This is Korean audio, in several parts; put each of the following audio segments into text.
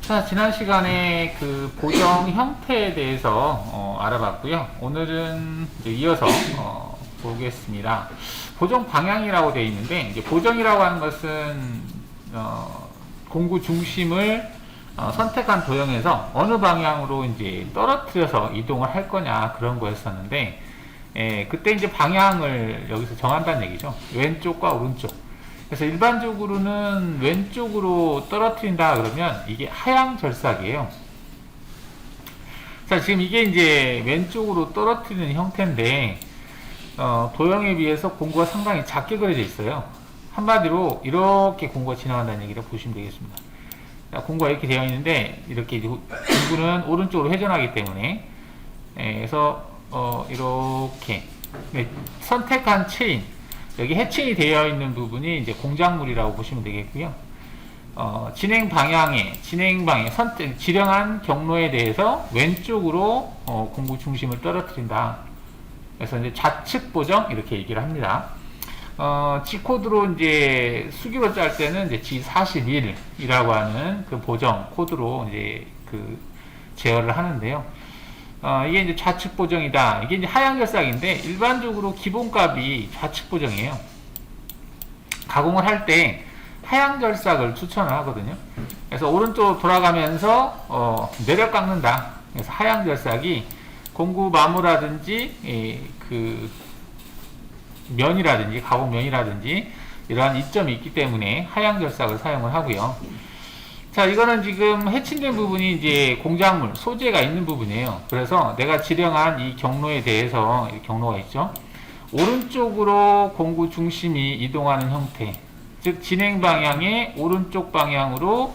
자, 지난 시간에 그 보정 형태에 대해서 알아봤고요. 오늘은 이제 이어서 보겠습니다. 보정 방향이라고 되어 있는데, 이제 보정이라고 하는 것은 공구 중심을 선택한 도형에서 어느 방향으로 이제 떨어뜨려서 이동을 할 거냐 그런 거였었는데, 그때 이제 방향을 여기서 정한다는 얘기죠. 왼쪽과 오른쪽. 그래서 일반적으로는 왼쪽으로 떨어뜨린다 그러면 이게 하향 절삭이에요. 자, 지금 이게 이제 왼쪽으로 떨어뜨리는 형태인데, 도형에 비해서 공구가 상당히 작게 그려져 있어요. 한마디로 이렇게 공구가 지나간다는 얘기를 보시면 되겠습니다. 자, 공구가 이렇게 되어 있는데, 이렇게 공구는 오른쪽으로 회전하기 때문에, 그래서 이렇게 선택한 체인, 여기 해칭이 되어 있는 부분이 이제 공작물이라고 보시면 되겠고요. 진행 방향, 선택, 지령한 경로에 대해서 왼쪽으로 공구 중심을 떨어뜨린다. 그래서 이제 좌측 보정 이렇게 얘기를 합니다. G코드로 이제 수기로 짤 때는 이제 G41이라고 하는 그 보정 코드로 이제 그 제어를 하는데요. 이게 이제 좌측 보정이다. 이게 이제 하향 절삭인데 일반적으로 기본값이 좌측 보정이에요. 가공을 할 때 하향 절삭을 추천을 하거든요. 그래서 오른쪽으로 돌아가면서 내려 깎는다. 그래서 하향 절삭이 공구 마모라든지 그 면이라든지 가공 면이라든지 이러한 이점이 있기 때문에 하향 절삭을 사용을 하고요. 자, 이거는 지금 해칭된 부분이 이제 공작물, 소재가 있는 부분이에요. 그래서 내가 지령한 이 경로에 대해서, 이 경로가 있죠. 오른쪽으로 공구 중심이 이동하는 형태, 즉 진행 방향의 오른쪽 방향으로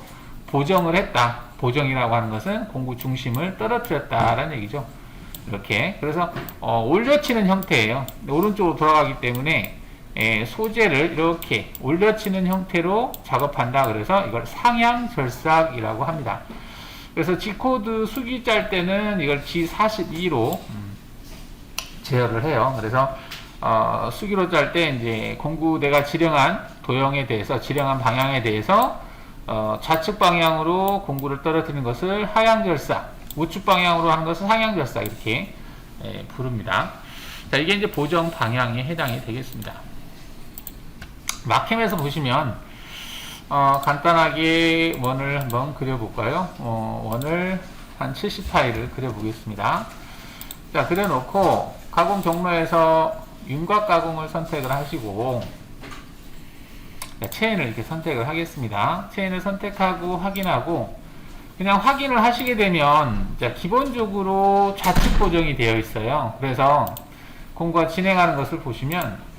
보정을 했다. 보정이라고 하는 것은 공구 중심을 떨어뜨렸다라는 얘기죠. 이렇게. 그래서 올려치는 형태예요. 오른쪽으로 돌아가기 때문에 소재를 이렇게 올려치는 형태로 작업한다. 그래서 이걸 상향 절삭이라고 합니다. 그래서 G코드 수기 짤 때는 이걸 G42로 제어를 해요. 그래서 수기로 짤 때 이제 공구 내가 지령한 도형에 대해서, 지령한 방향에 대해서 좌측 방향으로 공구를 떨어뜨리는 것을 하향 절삭, 우측 방향으로 하는 것을 상향 절삭 이렇게 부릅니다. 자, 이게 이제 보정 방향에 해당이 되겠습니다. 마캠에서 보시면 간단하게 원을 한번 그려볼까요? 원을 한 70파일을 그려보겠습니다. 자, 그려놓고 가공 경로에서 윤곽 가공을 선택을 하시고, 자, 체인을 이렇게 선택을 하겠습니다. 체인을 선택하고 확인하고, 그냥 확인을 하시게 되면, 자, 기본적으로 좌측 보정이 되어 있어요. 그래서 공구가 진행하는 것을 보시면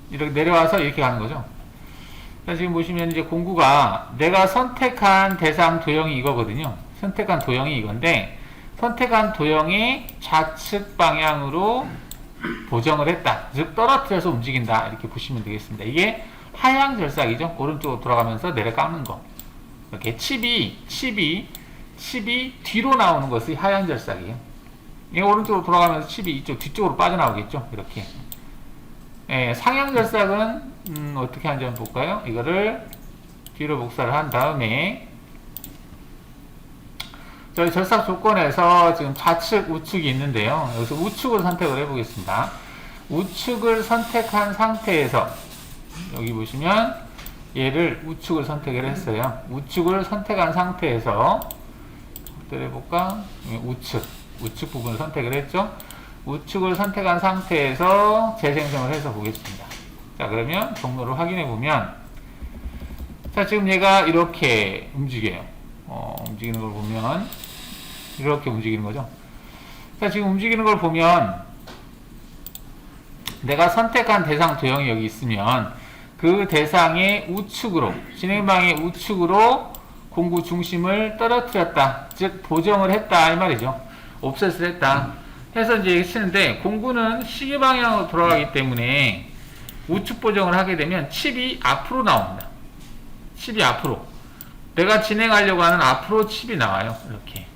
이렇게 내려와서 이렇게 가는 거죠. 자, 지금 보시면 이제 공구가 내가 선택한 대상 도형이 이거거든요. 선택한 도형이 이건데, 선택한 도형의 좌측 방향으로 보정을 했다. 즉 떨어뜨려서 움직인다. 이렇게 보시면 되겠습니다. 이게 하향 절삭이죠. 오른쪽으로 돌아가면서 내려 깎는 거. 이렇게 칩이 뒤로 나오는 것이 하향 절삭이에요. 이게 오른쪽으로 돌아가면서 칩이 이쪽 뒤쪽으로 빠져나오겠죠. 이렇게. 상향 절삭은 어떻게 하는지 한번 볼까요? 이거를 뒤로 복사를 한 다음에 저희 절삭 조건에서 지금 좌측, 우측이 있는데요. 여기서 우측을 선택을 해보겠습니다. 우측을 선택한 상태에서 여기 보시면 얘를 우측을 선택을 했어요. 우측을 선택한 상태에서 해볼까? 우측 부분을 선택을 했죠. 우측을 선택한 상태에서 재생성을 해서 보겠습니다. 자, 그러면 경로를 확인해 보면, 자, 지금 얘가 이렇게 움직여요. 움직이는 걸 보면 이렇게 움직이는 거죠. 자, 지금 움직이는 걸 보면 내가 선택한 대상 도형이 여기 있으면 그 대상의 우측으로, 진행방의 우측으로 공구 중심을 떨어뜨렸다. 즉 보정을 했다 이 말이죠. 옵셋을 했다. 해서 이제 치는데, 공구는 시계 방향으로 돌아가기 때문에 우측 보정을 하게 되면 칩이 앞으로 나옵니다. 칩이 앞으로. 내가 진행하려고 하는 앞으로 칩이 나와요. 이렇게.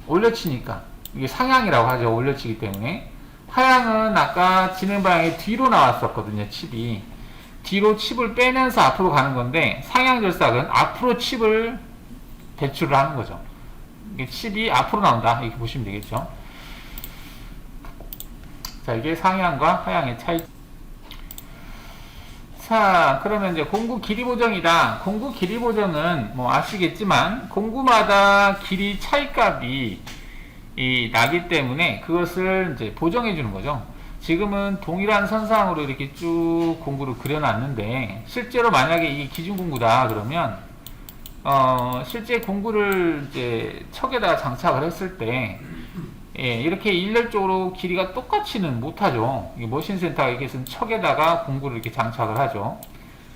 올려치니까. 이게 상향이라고 하죠. 올려치기 때문에. 하향은 아까 진행 방향이 뒤로 나왔었거든요. 칩이. 뒤로 칩을 빼면서 앞으로 가는 건데, 상향절삭은 앞으로 칩을 배출을 하는 거죠. 이게 칩이 앞으로 나온다, 이렇게 보시면 되겠죠. 자, 이게 상향과 하향의 차이. 자, 그러면 이제 공구 길이 보정이다. 공구 길이 보정은 뭐 아시겠지만 공구마다 길이 차이값이 나기 때문에 그것을 이제 보정해 주는 거죠. 지금은 동일한 선상으로 이렇게 쭉 공구를 그려놨는데, 실제로 만약에 이게 기준 공구다 그러면 실제 공구를 이제 척에다가 장착을 했을 때 이렇게 일렬적으로 길이가 똑같이는 못하죠. 머신센터가 이렇게 해서 척에다가 공구를 이렇게 장착을 하죠.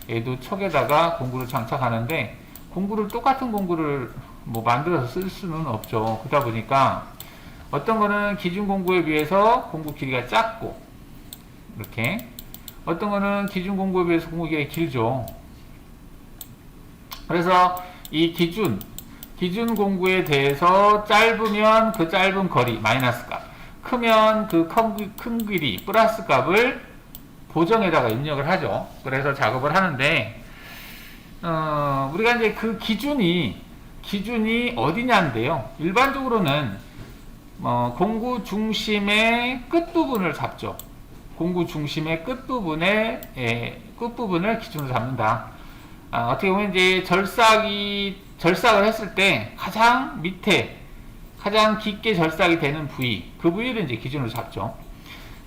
얘도 척에다가 공구를 장착하는데, 공구를 똑같은 공구를 뭐 만들어서 쓸 수는 없죠. 그러다 보니까 어떤 거는 기준 공구에 비해서 공구 길이가 작고, 이렇게 어떤 거는 기준 공구에 비해서 공구 길이가 길죠. 그래서 이 기준 공구에 대해서 짧으면 그 짧은 거리 마이너스 값, 크면 그 큰 길이 플러스 값을 보정에다가 입력을 하죠. 그래서 작업을 하는데, 우리가 이제 그 기준이 어디냐인데요. 일반적으로는 공구 중심의 끝부분을 잡죠. 공구 중심의 끝부분을 기준으로 잡는다. 어떻게 보면 이제 절삭을 했을 때 가장 밑에, 가장 깊게 절삭이 되는 부위, 그 부위를 이제 기준으로 잡죠.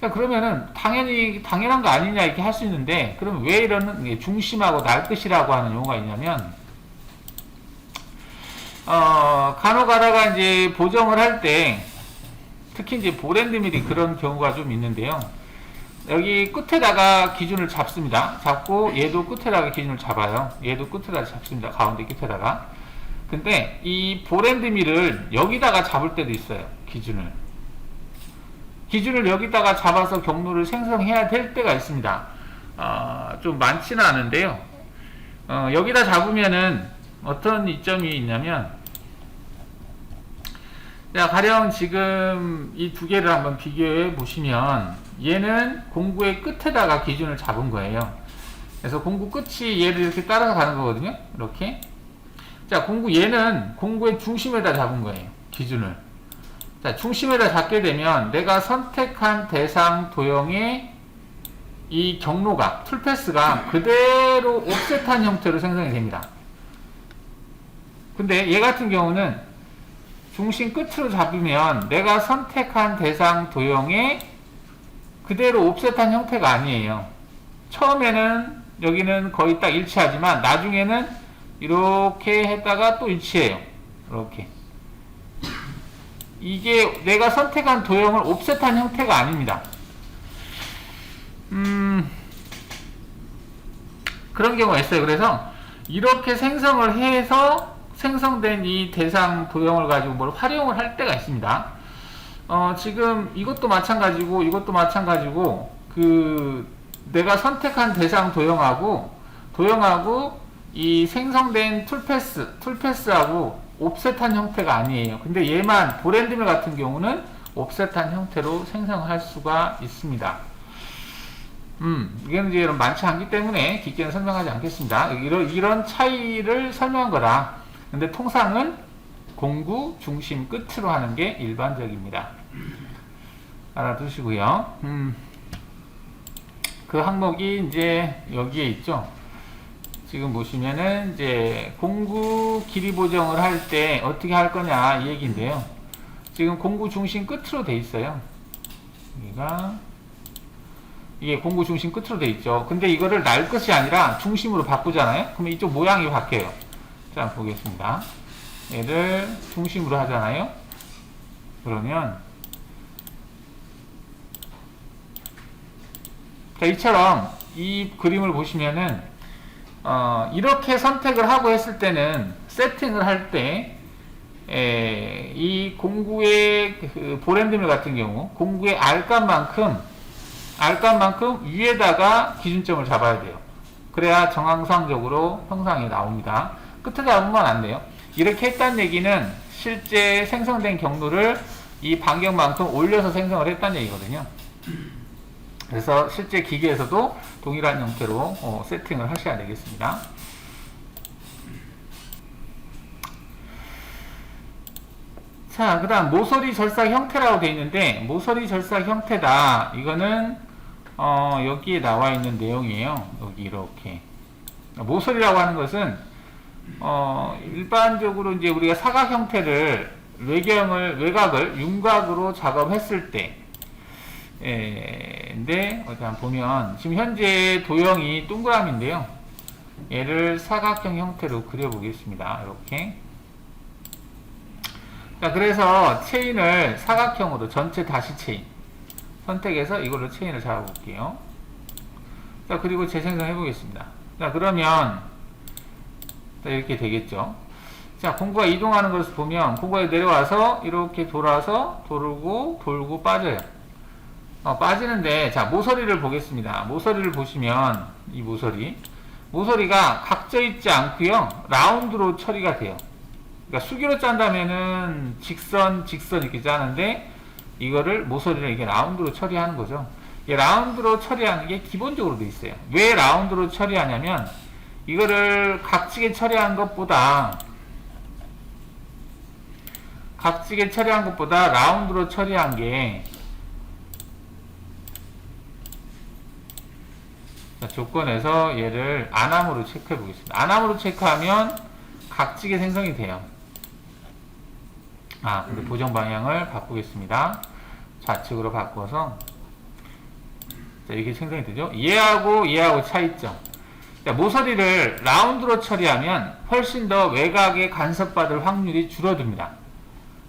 그러면은 당연한 거 아니냐 이렇게 할 수 있는데, 그럼 왜 이런 중심하고 날끝이라고 하는 용어가 있냐면, 간혹 가다가 이제 보정을 할 때, 특히 이제 보랜드밀이 그런 경우가 좀 있는데요. 여기 끝에다가 기준을 잡습니다. 잡고 얘도 끝에다가 기준을 잡아요. 얘도 끝에다가 잡습니다. 가운데 끝에다가. 근데 이 보랜드밀을 여기다가 잡을 때도 있어요. 기준을 여기다가 잡아서 경로를 생성해야 될 때가 있습니다. 좀 많지는 않은데요. 여기다 잡으면은 어떤 이점이 있냐면, 자, 가령 지금 이 두 개를 한번 비교해 보시면, 얘는 공구의 끝에다가 기준을 잡은 거예요. 그래서 공구 끝이 얘를 이렇게 따라서 가는 거거든요. 이렇게. 자, 얘는 공구의 중심에다 잡은 거예요. 기준을. 자, 중심에다 잡게 되면 내가 선택한 대상 도형의 이 경로가, 툴패스가 그대로 옵셋한 형태로 생성이 됩니다. 근데 얘 같은 경우는 중심 끝으로 잡으면 내가 선택한 대상 도형의 그대로 옵셋한 형태가 아니에요. 처음에는 여기는 거의 딱 일치하지만 나중에는 이렇게 했다가 또 일치해요. 이렇게. 이게 내가 선택한 도형을 옵셋한 형태가 아닙니다. 그런 경우가 있어요. 그래서 이렇게 생성을 해서 생성된 이 대상 도형을 가지고 뭘 활용을 할 때가 있습니다. 지금 이것도 마찬가지고 내가 선택한 대상 도형하고 이 생성된 툴패스하고 옵셋한 형태가 아니에요. 근데 얘만 보랜드밀 같은 경우는 옵셋한 형태로 생성할 수가 있습니다. 이게 이제 많지 않기 때문에 깊게는 설명하지 않겠습니다. 이런 차이를 설명한 거라. 근데 통상은 공구 중심 끝으로 하는 게 일반적입니다. 알아두시고요. 그 항목이 이제 여기에 있죠. 지금 보시면은 이제 공구 길이 보정을 할 때 어떻게 할 거냐 이 얘기인데요. 지금 공구 중심 끝으로 돼 있어요. 이게 공구 중심 끝으로 돼 있죠. 근데 이거를 날 것이 아니라 중심으로 바꾸잖아요. 그러면 이쪽 모양이 바뀌어요. 자, 보겠습니다. 얘를 중심으로 하잖아요. 그러면 자, 이처럼 이 그림을 보시면은 이렇게 선택을 하고 했을 때는 세팅을 할 때 이 공구의 그 보랜드밀 같은 경우 공구의 R값만큼 위에다가 기준점을 잡아야 돼요. 그래야 정황상적으로 형상이 나옵니다. 끝에 잡으면 안 돼요. 이렇게 했다는 얘기는 실제 생성된 경로를 이 반경만큼 올려서 생성을 했다는 얘기거든요. 그래서 실제 기계에서도 동일한 형태로 세팅을 하셔야 되겠습니다. 자, 그 다음 모서리 절삭 형태라고 되어 있는데, 모서리 절삭 형태다. 이거는 여기에 나와 있는 내용이에요. 여기 이렇게 모서리라고 하는 것은 일반적으로 이제 우리가 사각 형태를 외곽을 윤곽으로 작업했을 때, 근데 어디 한번 보면 지금 현재 도형이 동그라미인데요. 얘를 사각형 형태로 그려보겠습니다. 이렇게. 자, 그래서 체인을 사각형으로 전체 다시 체인 선택해서 이걸로 체인을 잡아볼게요. 자, 그리고 재생성해 보겠습니다. 자, 그러면 이렇게 되겠죠. 자, 공구가 이동하는 것을 보면 공구가 내려와서 이렇게 돌아서 돌고 빠져요. 빠지는데, 자, 모서리를 보겠습니다. 모서리를 보시면 이 모서리가 각져 있지 않고요, 라운드로 처리가 돼요. 그러니까 수기로 짠다면은 직선 이렇게 짜는데, 이거를 모서리를 이게 라운드로 처리하는 거죠. 이 라운드로 처리하는 게 기본적으로 돼 있어요. 왜 라운드로 처리하냐면, 이거를 각지게 처리한 것보다 라운드로 처리한 게, 조건에서 얘를 안암으로 체크해 보겠습니다. 안암으로 체크하면 각지게 생성이 돼요. 근데 보정 방향을 바꾸겠습니다. 좌측으로 바꿔서, 자, 이렇게 생성이 되죠. 얘하고 차이점. 자, 모서리를 라운드로 처리하면 훨씬 더 외곽에 간섭받을 확률이 줄어듭니다. 자,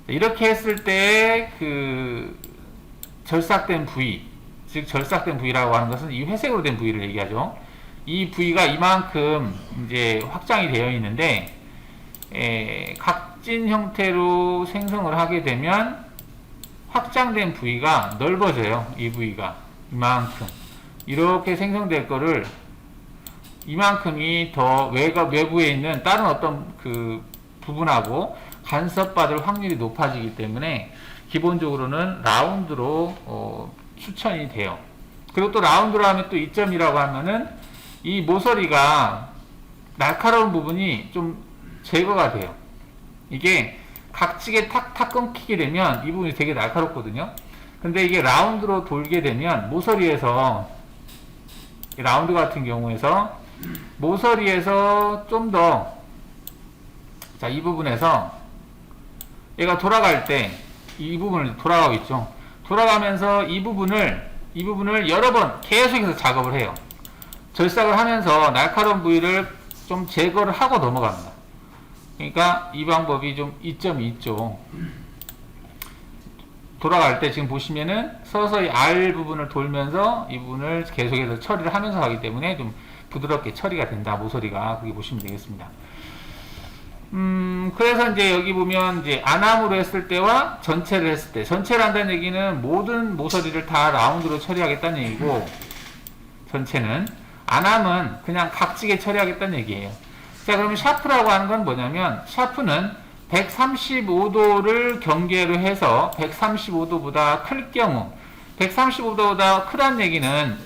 이렇게 했을 때 절삭된 부위, 즉 절삭된 부위라고 하는 것은 이 회색으로 된 부위를 얘기하죠. 이 부위가 이만큼 이제 확장이 되어 있는데, 각진 형태로 생성을 하게 되면 확장된 부위가 넓어져요. 이 부위가 이만큼 이렇게 생성될 거를 이만큼이 더 외부에 있는 다른 어떤 부분하고 간섭받을 확률이 높아지기 때문에 기본적으로는 라운드로 추천이 돼요. 그리고 또 라운드로 하면 또 이점이라고 하면은 이 모서리가 날카로운 부분이 좀 제거가 돼요. 이게 각지게 탁탁 끊기게 되면 이 부분이 되게 날카롭거든요. 근데 이게 라운드로 돌게 되면 모서리에서, 라운드 같은 경우에서 모서리에서 좀 더, 자, 이 부분에서 얘가 돌아갈 때 이 부분을 돌아가고 있죠. 돌아가면서 이 부분을 여러 번 계속해서 작업을 해요. 절삭을 하면서 날카로운 부위를 좀 제거를 하고 넘어갑니다. 그러니까 이 방법이 좀 이점이 있죠. 돌아갈 때 지금 보시면은 서서히 R 부분을 돌면서 이 부분을 계속해서 처리를 하면서 하기 때문에 좀 부드럽게 처리가 된다, 모서리가. 그렇게 보시면 되겠습니다. 그래서 이제 여기 보면 이제 안암으로 했을 때와 전체를 했을 때, 전체를 한다는 얘기는 모든 모서리를 다 라운드로 처리하겠다는 얘기고, 전체는, 안암은 그냥 각지게 처리하겠다는 얘기예요. 자, 그러면 샤프라고 하는 건 뭐냐면, 샤프는 135도를 경계로 해서 135도보다 클 경우, 135도보다 크다는 얘기는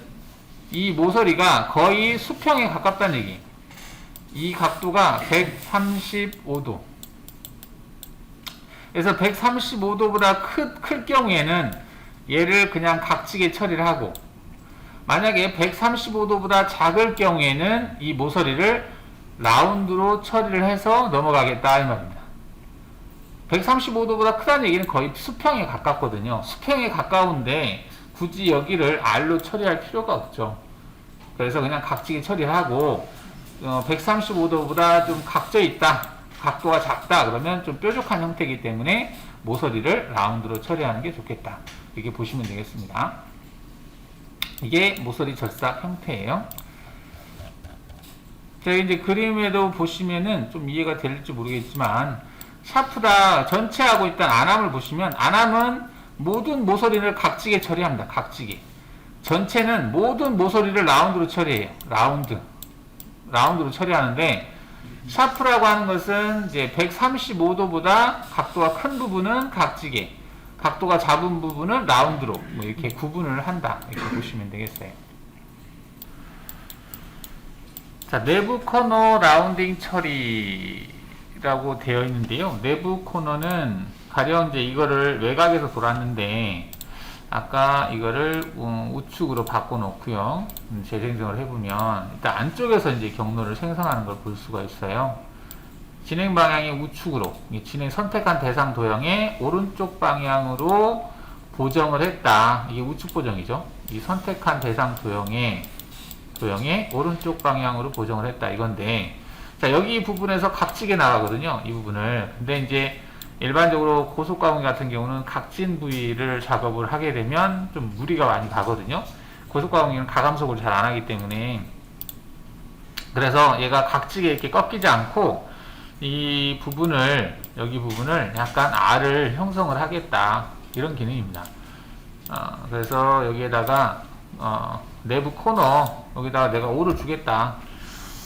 이 모서리가 거의 수평에 가깝다는 얘기. 이 각도가 135도. 그래서 135도보다 클 경우에는 얘를 그냥 각지게 처리를 하고, 만약에 135도보다 작을 경우에는 이 모서리를 라운드로 처리를 해서 넘어가겠다, 이 말입니다. 135도보다 크다는 얘기는 거의 수평에 가깝거든요. 수평에 가까운데 굳이 여기를 R로 처리할 필요가 없죠. 그래서 그냥 각지게 처리를 하고, 135도보다 좀 각져 있다, 각도가 작다, 그러면 좀 뾰족한 형태이기 때문에 모서리를 라운드로 처리하는 게 좋겠다, 이렇게 보시면 되겠습니다. 이게 모서리 절삭 형태예요. 자, 이제 그림에도 보시면은 좀 이해가 될지 모르겠지만, 샤프다 전체하고 일단 안암을 보시면, 안암은 모든 모서리를 각지게 처리합니다. 각지게. 전체는 모든 모서리를 라운드로 처리해요. 라운드로 처리하는데, 샤프라고 하는 것은 이제 135도보다 각도가 큰 부분은 각지게, 각도가 잡은 부분을 라운드로 뭐 이렇게 구분을 한다, 이렇게 보시면 되겠어요. 자, 내부 코너 라운딩 처리라고 되어 있는데요. 내부 코너는 가령 이제 이거를 외곽에서 돌았는데 아까 이거를 우측으로 바꿔 놓고요. 재생성을 해보면 일단 안쪽에서 이제 경로를 생성하는 걸 볼 수가 있어요. 진행 방향이 우측으로, 진행 선택한 대상 도형의 오른쪽 방향으로 보정을 했다. 이게 우측 보정이죠. 이 선택한 대상 도형의 오른쪽 방향으로 보정을 했다, 이건데, 자, 여기 부분에서 각지게 나가거든요, 이 부분을. 근데 이제 일반적으로 고속가공기 같은 경우는 각진 부위를 작업을 하게 되면 좀 무리가 많이 가거든요. 고속가공기는 가감속을 잘 안 하기 때문에. 그래서 얘가 각지게 이렇게 꺾이지 않고 이 부분을, 여기 부분을 약간 R을 형성을 하겠다, 이런 기능입니다. 그래서 여기에다가 내부 코너, 여기다가 내가 O를 주겠다,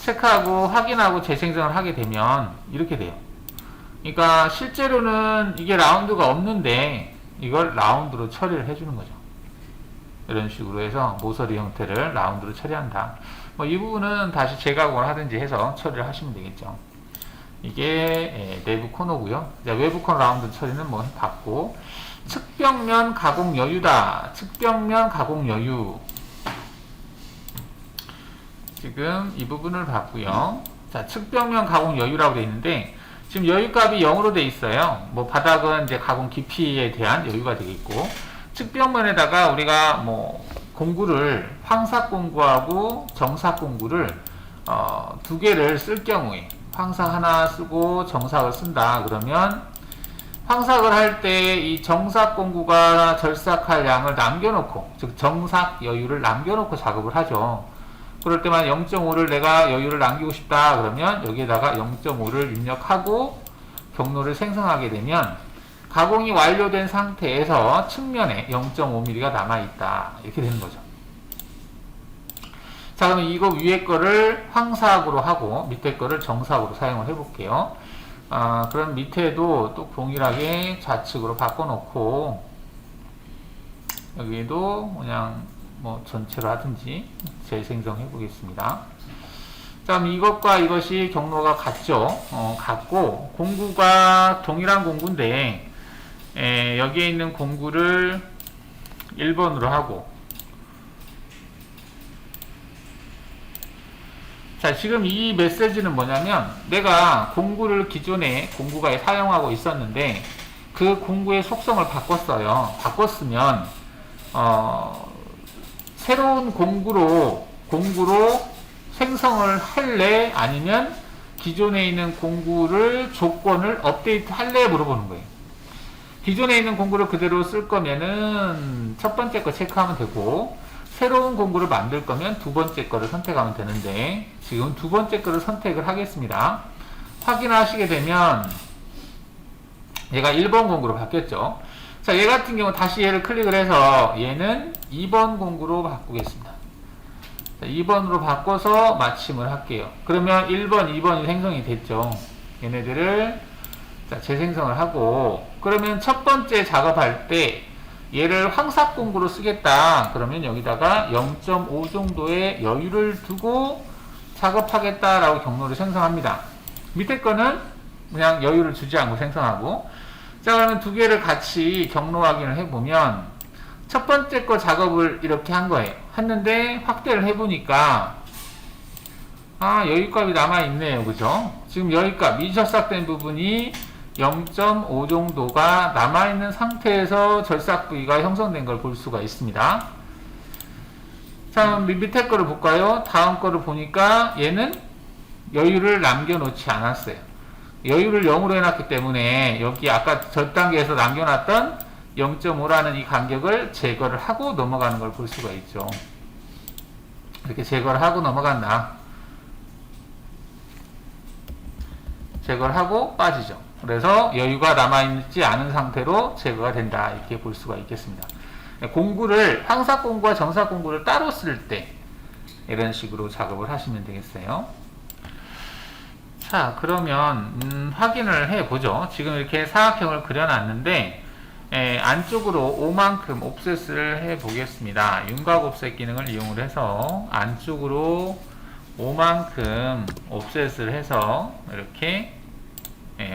체크하고 확인하고 재생성을 하게 되면 이렇게 돼요. 그러니까 실제로는 이게 라운드가 없는데 이걸 라운드로 처리를 해주는 거죠. 이런 식으로 해서 모서리 형태를 라운드로 처리한다. 뭐 이 부분은 다시 재가공을 하든지 해서 처리를 하시면 되겠죠. 이게 내부 코너고요. 외부 코너 라운드 처리는 뭐 봤고, 측벽면 가공 여유다. 측벽면 가공 여유. 지금 이 부분을 봤고요. 자, 측벽면 가공 여유라고 되어 있는데 지금 여유값이 0으로 되어 있어요. 뭐 바닥은 이제 가공 깊이에 대한 여유가 되겠고, 측벽면에다가 우리가 뭐 공구를 황삭 공구하고 정삭 공구를 두 개를 쓸 경우에 황삭 하나 쓰고 정삭을 쓴다. 그러면 황삭을 할 때 이 정삭 공구가 절삭할 양을 남겨놓고, 즉 정삭 여유를 남겨놓고 작업을 하죠. 그럴 때만 0.5를 내가 여유를 남기고 싶다 그러면 여기에다가 0.5를 입력하고 경로를 생성하게 되면 가공이 완료된 상태에서 측면에 0.5mm가 남아있다, 이렇게 되는 거죠. 자, 그럼 이거 위에 거를 황삭으로 하고 밑에 거를 정삭으로 사용을 해볼게요. 그럼 밑에도 또 동일하게 좌측으로 바꿔놓고 여기에도 그냥 뭐 전체로 하든지 재생성해 보겠습니다. 자, 그럼 이것과 이것이 경로가 같죠. 같고 공구가 동일한 공구인데 여기에 있는 공구를 1번으로 하고, 자, 지금 이 메시지는 뭐냐면 내가 공구를 기존에 공구가 사용하고 있었는데 그 공구의 속성을 바꿨어요. 바꿨으면 새로운 공구로 생성을 할래? 아니면 기존에 있는 공구를 조건을 업데이트 할래? 물어보는 거예요. 기존에 있는 공구를 그대로 쓸 거면은 첫 번째 거 체크하면 되고, 새로운 공구를 만들 거면 두 번째 거를 선택하면 되는데 지금 두 번째 거를 선택을 하겠습니다. 확인하시게 되면 얘가 1번 공구로 바뀌었죠. 자, 얘 같은 경우 다시 얘를 클릭을 해서 얘는 2번 공구로 바꾸겠습니다. 자, 2번으로 바꿔서 마침을 할게요. 그러면 1번, 2번이 생성이 됐죠. 얘네들을 자, 재생성을 하고, 그러면 첫 번째 작업할 때 얘를 황삭 공구로 쓰겠다. 그러면 여기다가 0.5 정도의 여유를 두고 작업하겠다라고 경로를 생성합니다. 밑에 거는 그냥 여유를 주지 않고 생성하고, 자, 그러면 두 개를 같이 경로 확인을 해보면 첫 번째 거 작업을 이렇게 한 거예요. 했는데 확대를 해보니까 여유값이 남아있네요. 그죠? 지금 여유값, 미절삭된 부분이 0.5 정도가 남아있는 상태에서 절삭 부위가 형성된 걸 볼 수가 있습니다. 자, 밑에 거를 볼까요? 다음 거를 보니까 얘는 여유를 남겨놓지 않았어요. 여유를 0으로 해놨기 때문에 여기 아까 전 단계에서 남겨놨던 0.5라는 이 간격을 제거를 하고 넘어가는 걸 볼 수가 있죠. 이렇게 제거를 하고 넘어간다. 제거를 하고 빠지죠. 그래서 여유가 남아있지 않은 상태로 제거가 된다, 이렇게 볼 수가 있겠습니다. 공구를, 황삭 공구와 정삭 공구를 따로 쓸 때 이런 식으로 작업을 하시면 되겠어요. 자, 그러면 확인을 해보죠. 지금 이렇게 사각형을 그려놨는데 안쪽으로 5만큼 옵셋을 해 보겠습니다. 윤곽 옵셋 기능을 이용을 해서 안쪽으로 5만큼 옵셋을 해서 이렇게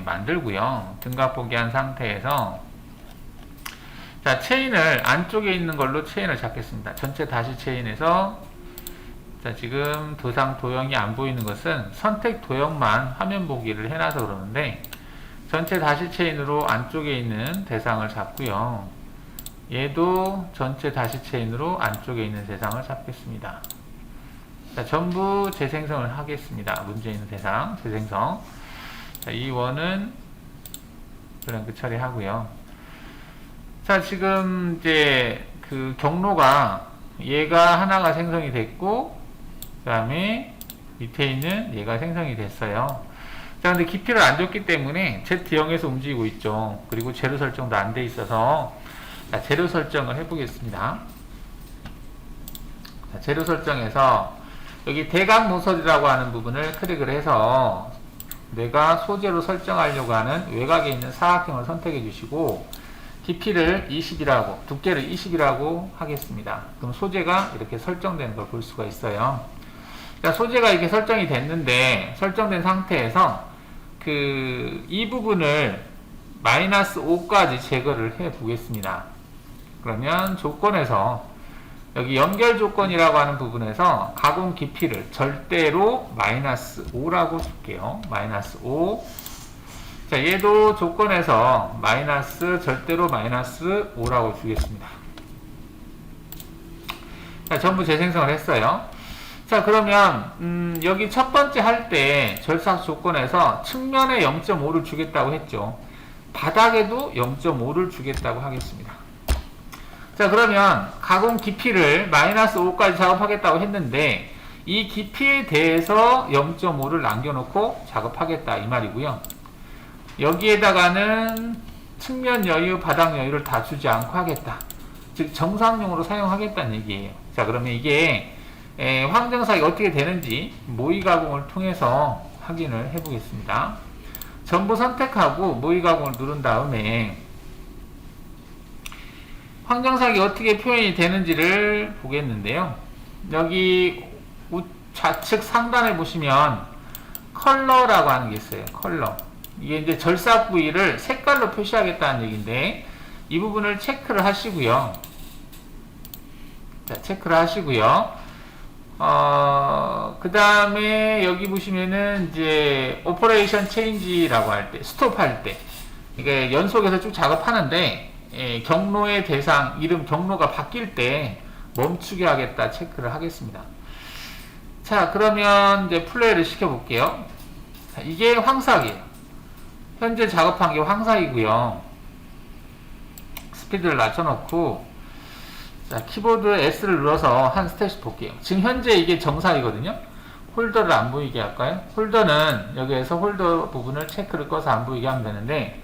만들고요. 등갑보기 한 상태에서 자, 체인을 안쪽에 있는 걸로 체인을 잡겠습니다. 전체 다시 체인에서 자, 지금 도형이 안 보이는 것은 선택 도형만 화면 보기를 해놔서 그러는데 전체 다시 체인으로 안쪽에 있는 대상을 잡고요. 얘도 전체 다시 체인으로 안쪽에 있는 대상을 잡겠습니다. 자, 전부 재생성을 하겠습니다. 문제 있는 대상 재생성. 자, 이 원은 블랭크 처리하고요. 자, 지금 이제 그 경로가 얘가 하나가 생성이 됐고, 그 다음에 밑에 있는 얘가 생성이 됐어요. 자, 근데 깊이를 안 줬기 때문에 Z형에서 움직이고 있죠. 그리고 재료 설정도 안 돼 있어서 자, 재료 설정을 해보겠습니다. 자, 재료 설정에서 여기 대각 모서리라고 하는 부분을 클릭을 해서 내가 소재로 설정하려고 하는 외곽에 있는 사각형을 선택해 주시고 깊이를 20이라고, 두께를 20이라고 하겠습니다. 그럼 소재가 이렇게 설정되는 걸 볼 수가 있어요. 자, 소재가 이렇게 설정이 됐는데 설정된 상태에서 이 부분을 -5까지 제거를 해 보겠습니다. 그러면 조건에서 여기 연결 조건이라고 하는 부분에서 가공 깊이를 절대로 -5라고 줄게요. -5. 자, 얘도 조건에서 절대로 -5라고 주겠습니다. 자, 전부 재생성을 했어요. 자, 그러면 여기 첫 번째 할 때 절삭 조건에서 측면에 0.5를 주겠다고 했죠. 바닥에도 0.5를 주겠다고 하겠습니다. 자, 그러면 가공 깊이를 -5까지 작업하겠다고 했는데 이 깊이에 대해서 0.5를 남겨놓고 작업하겠다 이 말이고요. 여기에다가는 측면 여유, 바닥 여유를 다 주지 않고 하겠다. 즉 정상용으로 사용하겠다는 얘기예요. 자, 그러면 이게 황정삭이 어떻게 되는지 모의 가공을 통해서 확인을 해 보겠습니다. 전부 선택하고 모의 가공을 누른 다음에 황정삭이 어떻게 표현이 되는지를 보겠는데요. 여기 좌측 상단에 보시면 컬러라고 하는 게 있어요. 컬러. 이게 이제 절삭 부위를 색깔로 표시하겠다는 얘기인데 이 부분을 체크를 하시고요. 자, 체크를 하시고요. 그 다음에 여기 보시면은 이제 오퍼레이션 체인지라고 할 때, 스톱 할 때, 이게 연속해서 쭉 작업하는데 경로의 대상, 이름 경로가 바뀔 때 멈추게 하겠다 체크를 하겠습니다. 자, 그러면 이제 플레이를 시켜볼게요. 자, 이게 황삭이에요. 현재 작업한 게 황삭이고요. 스피드를 낮춰놓고 자, 키보드 S를 눌러서 한 스텝씩 볼게요. 지금 현재 이게 정삭이거든요. 홀더를 안 보이게 할까요? 홀더는 여기에서 홀더 부분을 체크를 꺼서 안 보이게 하면 되는데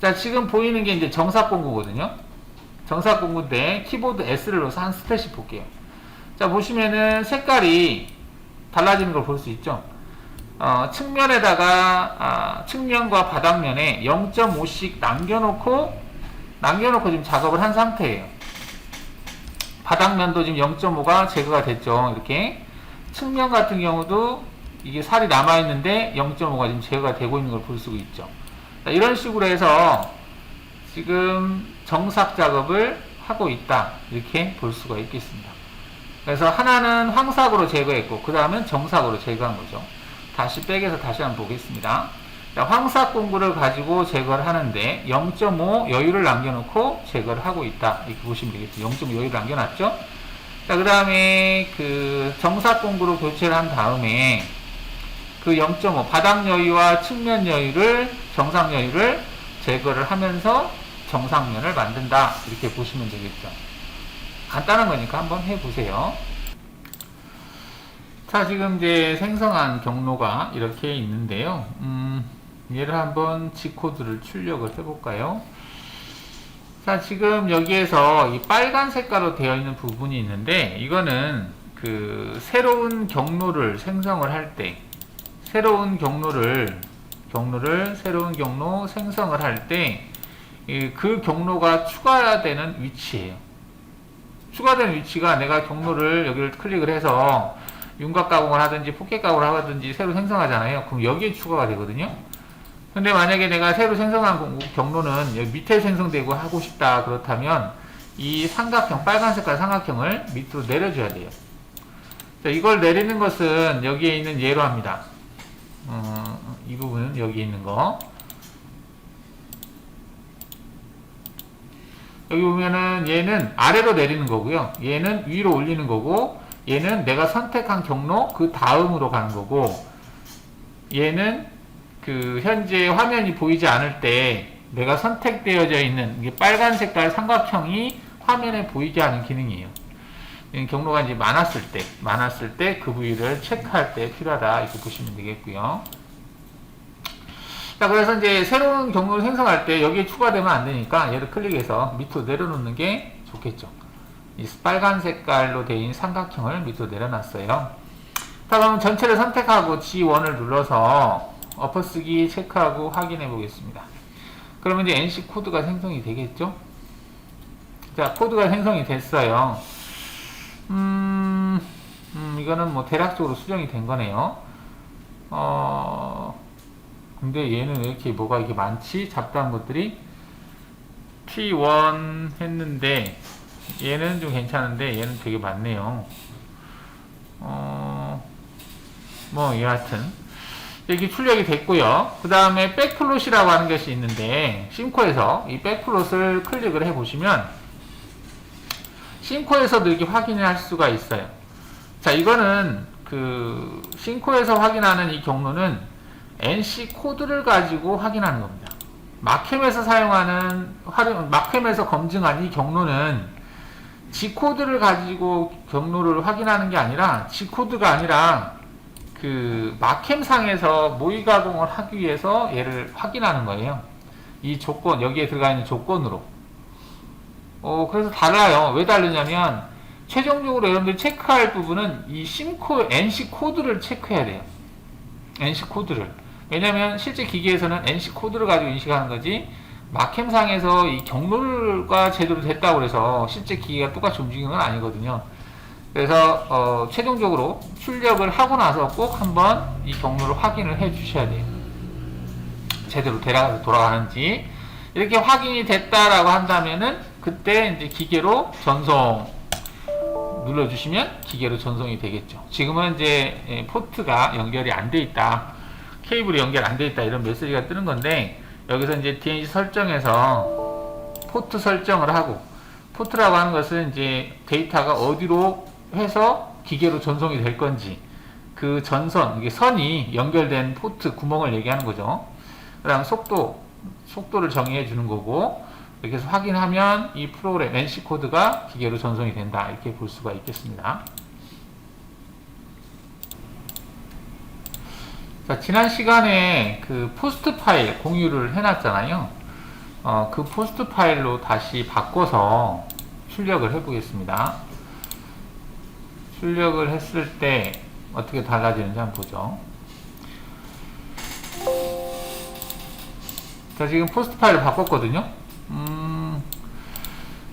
자, 지금 보이는 게 이제 정삭 공구거든요. 정삭 공구인데 키보드 S를 눌러서 한 스텝씩 볼게요. 자, 보시면은 색깔이 달라지는 걸 볼 수 있죠. 측면에다가 측면과 바닥면에 0.5씩 남겨놓고 지금 작업을 한 상태예요. 바닥면도 지금 0.5가 제거가 됐죠. 이렇게 측면 같은 경우도 이게 살이 남아있는데 0.5가 지금 제거가 되고 있는 걸 볼 수가 있죠. 자, 이런 식으로 해서 지금 정삭 작업을 하고 있다 이렇게 볼 수가 있겠습니다. 그래서 하나는 황삭으로 제거했고 그 다음은 정삭으로 제거한 거죠. 다시 백에서 다시 한번 보겠습니다. 자, 황삭 공구를 가지고 제거를 하는데 0.5 여유를 남겨놓고 제거를 하고 있다 이렇게 보시면 되겠죠. 0.5 여유를 남겨놨죠. 자, 그 다음에 그 정삭 공구로 교체를 한 다음에 그 0.5 바닥 여유와 측면 여유를 정상 여유를 제거를 하면서 정상면을 만든다 이렇게 보시면 되겠죠. 간단한 거니까 한번 해보세요. 자, 지금 이제 생성한 경로가 이렇게 있는데요. 얘를 한번 G코드를 출력을 해볼까요? 자, 지금 여기에서 이 빨간 색깔로 되어 있는 부분이 있는데 이거는 그 새로운 경로를 생성을 할 때 새로운 경로 생성을 할 때 그 경로가 추가되는 위치예요. 추가되는 위치가 내가 경로를 여기를 클릭을 해서 윤곽 가공을 하든지 포켓 가공을 하든지 새로 생성하잖아요. 그럼 여기에 추가가 되거든요. 근데 만약에 내가 새로 생성한 경로는 여기 밑에 생성되고 하고 싶다 그렇다면 이 삼각형, 빨간 색깔 삼각형을 밑으로 내려줘야 돼요. 자, 이걸 내리는 것은 여기에 있는 예로 합니다. 이 부분은 여기 있는 거. 여기 보면은 얘는 아래로 내리는 거고요. 얘는 위로 올리는 거고, 얘는 내가 선택한 경로 그 다음으로 가는 거고, 얘는 그 현재 화면이 보이지 않을 때 내가 선택되어져 있는 이게 빨간 색깔 삼각형이 화면에 보이지 않는 기능이에요. 경로가 이제 많았을 때 그 부위를 체크할 때 필요하다 이렇게 보시면 되겠고요. 자, 그래서 이제 새로운 경로를 생성할 때 여기에 추가되면 안 되니까 얘를 클릭해서 밑으로 내려놓는 게 좋겠죠. 이 빨간 색깔로 되어 있는 삼각형을 밑으로 내려놨어요. 자, 그럼 전체를 선택하고 G1을 눌러서 엎어쓰기 체크하고 확인해 보겠습니다. 그러면 이제 NC 코드가 생성이 되겠죠? 자, 코드가 생성이 됐어요. 이거는 뭐 대략적으로 수정이 된 거네요. 근데 얘는 왜 이렇게 뭐가 이렇게 많지? 잡다한 것들이 T1 했는데 얘는 좀 괜찮은데 얘는 되게 많네요. 뭐 여하튼 이게 출력이 됐고요. 그 다음에 백플롯이라고 하는 것이 있는데 심코에서 이 백플롯을 클릭을 해보시면 심코에서도 이렇게 확인을 할 수가 있어요. 자, 이거는 그 심코에서 확인하는 이 경로는 NC 코드를 가지고 확인하는 겁니다. 마캠에서 사용하는 마캠에서 검증한 이 경로는 G 코드를 가지고 경로를 확인하는 게 아니라 G 코드가 아니라 그 마캠 상에서 모의 가공을 하기 위해서 얘를 확인하는 거예요. 이 조건, 여기에 들어가 있는 조건으로. 그래서 달라요. 왜 다르냐면 최종적으로 여러분들이 체크할 부분은 이 NC 코드를 체크해야 돼요. NC 코드를. 왜냐면 실제 기기에서는 NC 코드를 가지고 인식하는 거지 마캠상에서 이 경로가 제대로 됐다고 해서 실제 기기가 똑같이 움직이는 건 아니거든요. 그래서 최종적으로 출력을 하고 나서 꼭 한번 이 경로를 확인을 해 주셔야 돼요. 제대로 돌아가는지. 이렇게 확인이 됐다라고 한다면은 그때 이제 기계로 전송 눌러주시면 기계로 전송이 되겠죠. 지금은 이제 포트가 연결이 안 돼 있다, 케이블이 연결 안 돼 있다 이런 메시지가 뜨는 건데, 여기서 이제 DNC 설정에서 포트 설정을 하고, 포트라고 하는 것은 이제 데이터가 어디로 해서 기계로 전송이 될 건지, 그 전선, 이게 선이 연결된 포트 구멍을 얘기하는 거죠. 그 다음 속도를 정의해 주는 거고, 이렇게 해서 확인하면 이 프로그램 NC 코드가 기계로 전송이 된다 이렇게 볼 수가 있겠습니다. 자, 지난 시간에 그 포스트 파일 공유를 해놨잖아요. 그 포스트 파일로 다시 바꿔서 출력을 해보겠습니다. 출력을 했을 때 어떻게 달라지는지 한번 보죠. 자, 지금 포스트 파일을 바꿨거든요.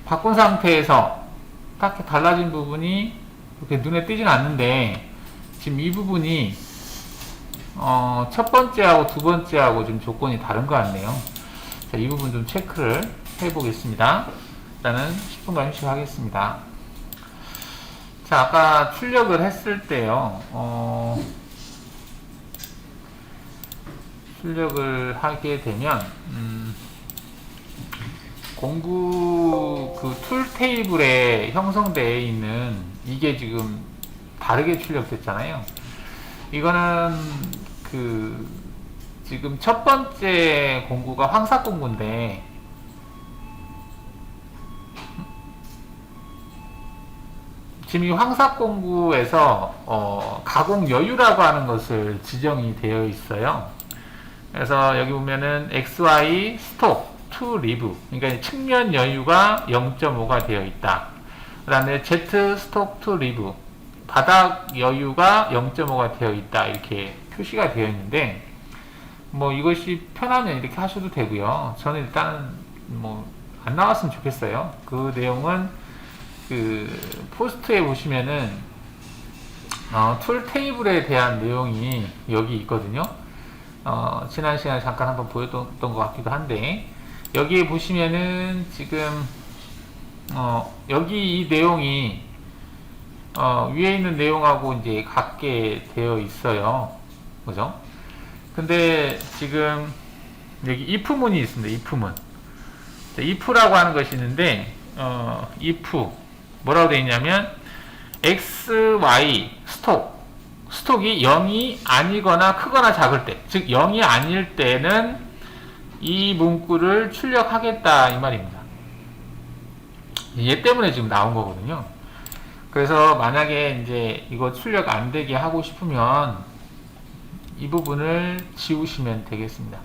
바꾼 상태에서 딱히 달라진 부분이 이렇게 눈에 띄진 않는데, 지금 이 부분이 첫 번째하고 두 번째하고 좀 조건이 다른 것 같네요. 자, 이 부분 좀 체크를 해 보겠습니다. 일단은 10분간 휴식하겠습니다. 자, 아까 출력을 했을 때요, 출력을 하게 되면 공구 그 툴 테이블에 형성되어 있는 이게 지금 다르게 출력됐잖아요. 이거는 그 지금 첫 번째 공구가 황삭 공구인데, 지금 이 황삭 공구에서 가공 여유라고 하는 것을 지정이 되어 있어요. 그래서 여기 보면은 XY 스톱 to 리브, 그러니까 측면 여유가 0.5가 되어 있다. 그 다음에 Z 스톱 to 리브, 바닥 여유가 0.5가 되어 있다 이렇게 표시가 되어 있는데, 뭐 이것이 편하면 이렇게 하셔도 되고요. 저는 일단은 뭐 안 나왔으면 좋겠어요. 그 내용은 그 포스트에 보시면은 툴 테이블에 대한 내용이 여기 있거든요. 지난 시간에 잠깐 한번 보였던 것 같기도 한데, 여기에 보시면은 지금 여기 이 내용이 위에 있는 내용하고 이제 같게 되어 있어요. 그죠? 근데 지금 여기 if문이 있습니다. if문. if라고 하는 것이 있는데, if 뭐라고 되어 있냐면 x, y 스톡이 0이 아니거나 크거나 작을 때, 즉 0이 아닐 때는 이 문구를 출력하겠다 이 말입니다. 얘 때문에 지금 나온 거거든요. 그래서 만약에 이제 이거 출력 안 되게 하고 싶으면 이 부분을 지우시면 되겠습니다.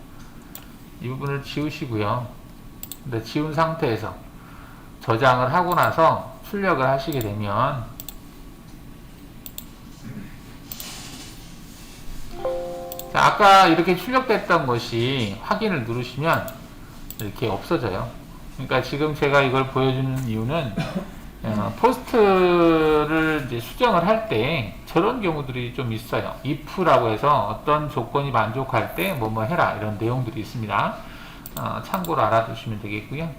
이 부분을 지우시고요. 근데 지운 상태에서 저장을 하고 나서 출력을 하시게 되면 자, 아까 이렇게 출력됐던 것이 확인을 누르시면 이렇게 없어져요. 그러니까 지금 제가 이걸 보여주는 이유는 포스트를 이제 수정을 할 때 저런 경우들이 좀 있어요. if라고 해서 어떤 조건이 만족할 때 뭐뭐 해라 이런 내용들이 있습니다. 참고로 알아두시면 되겠고요.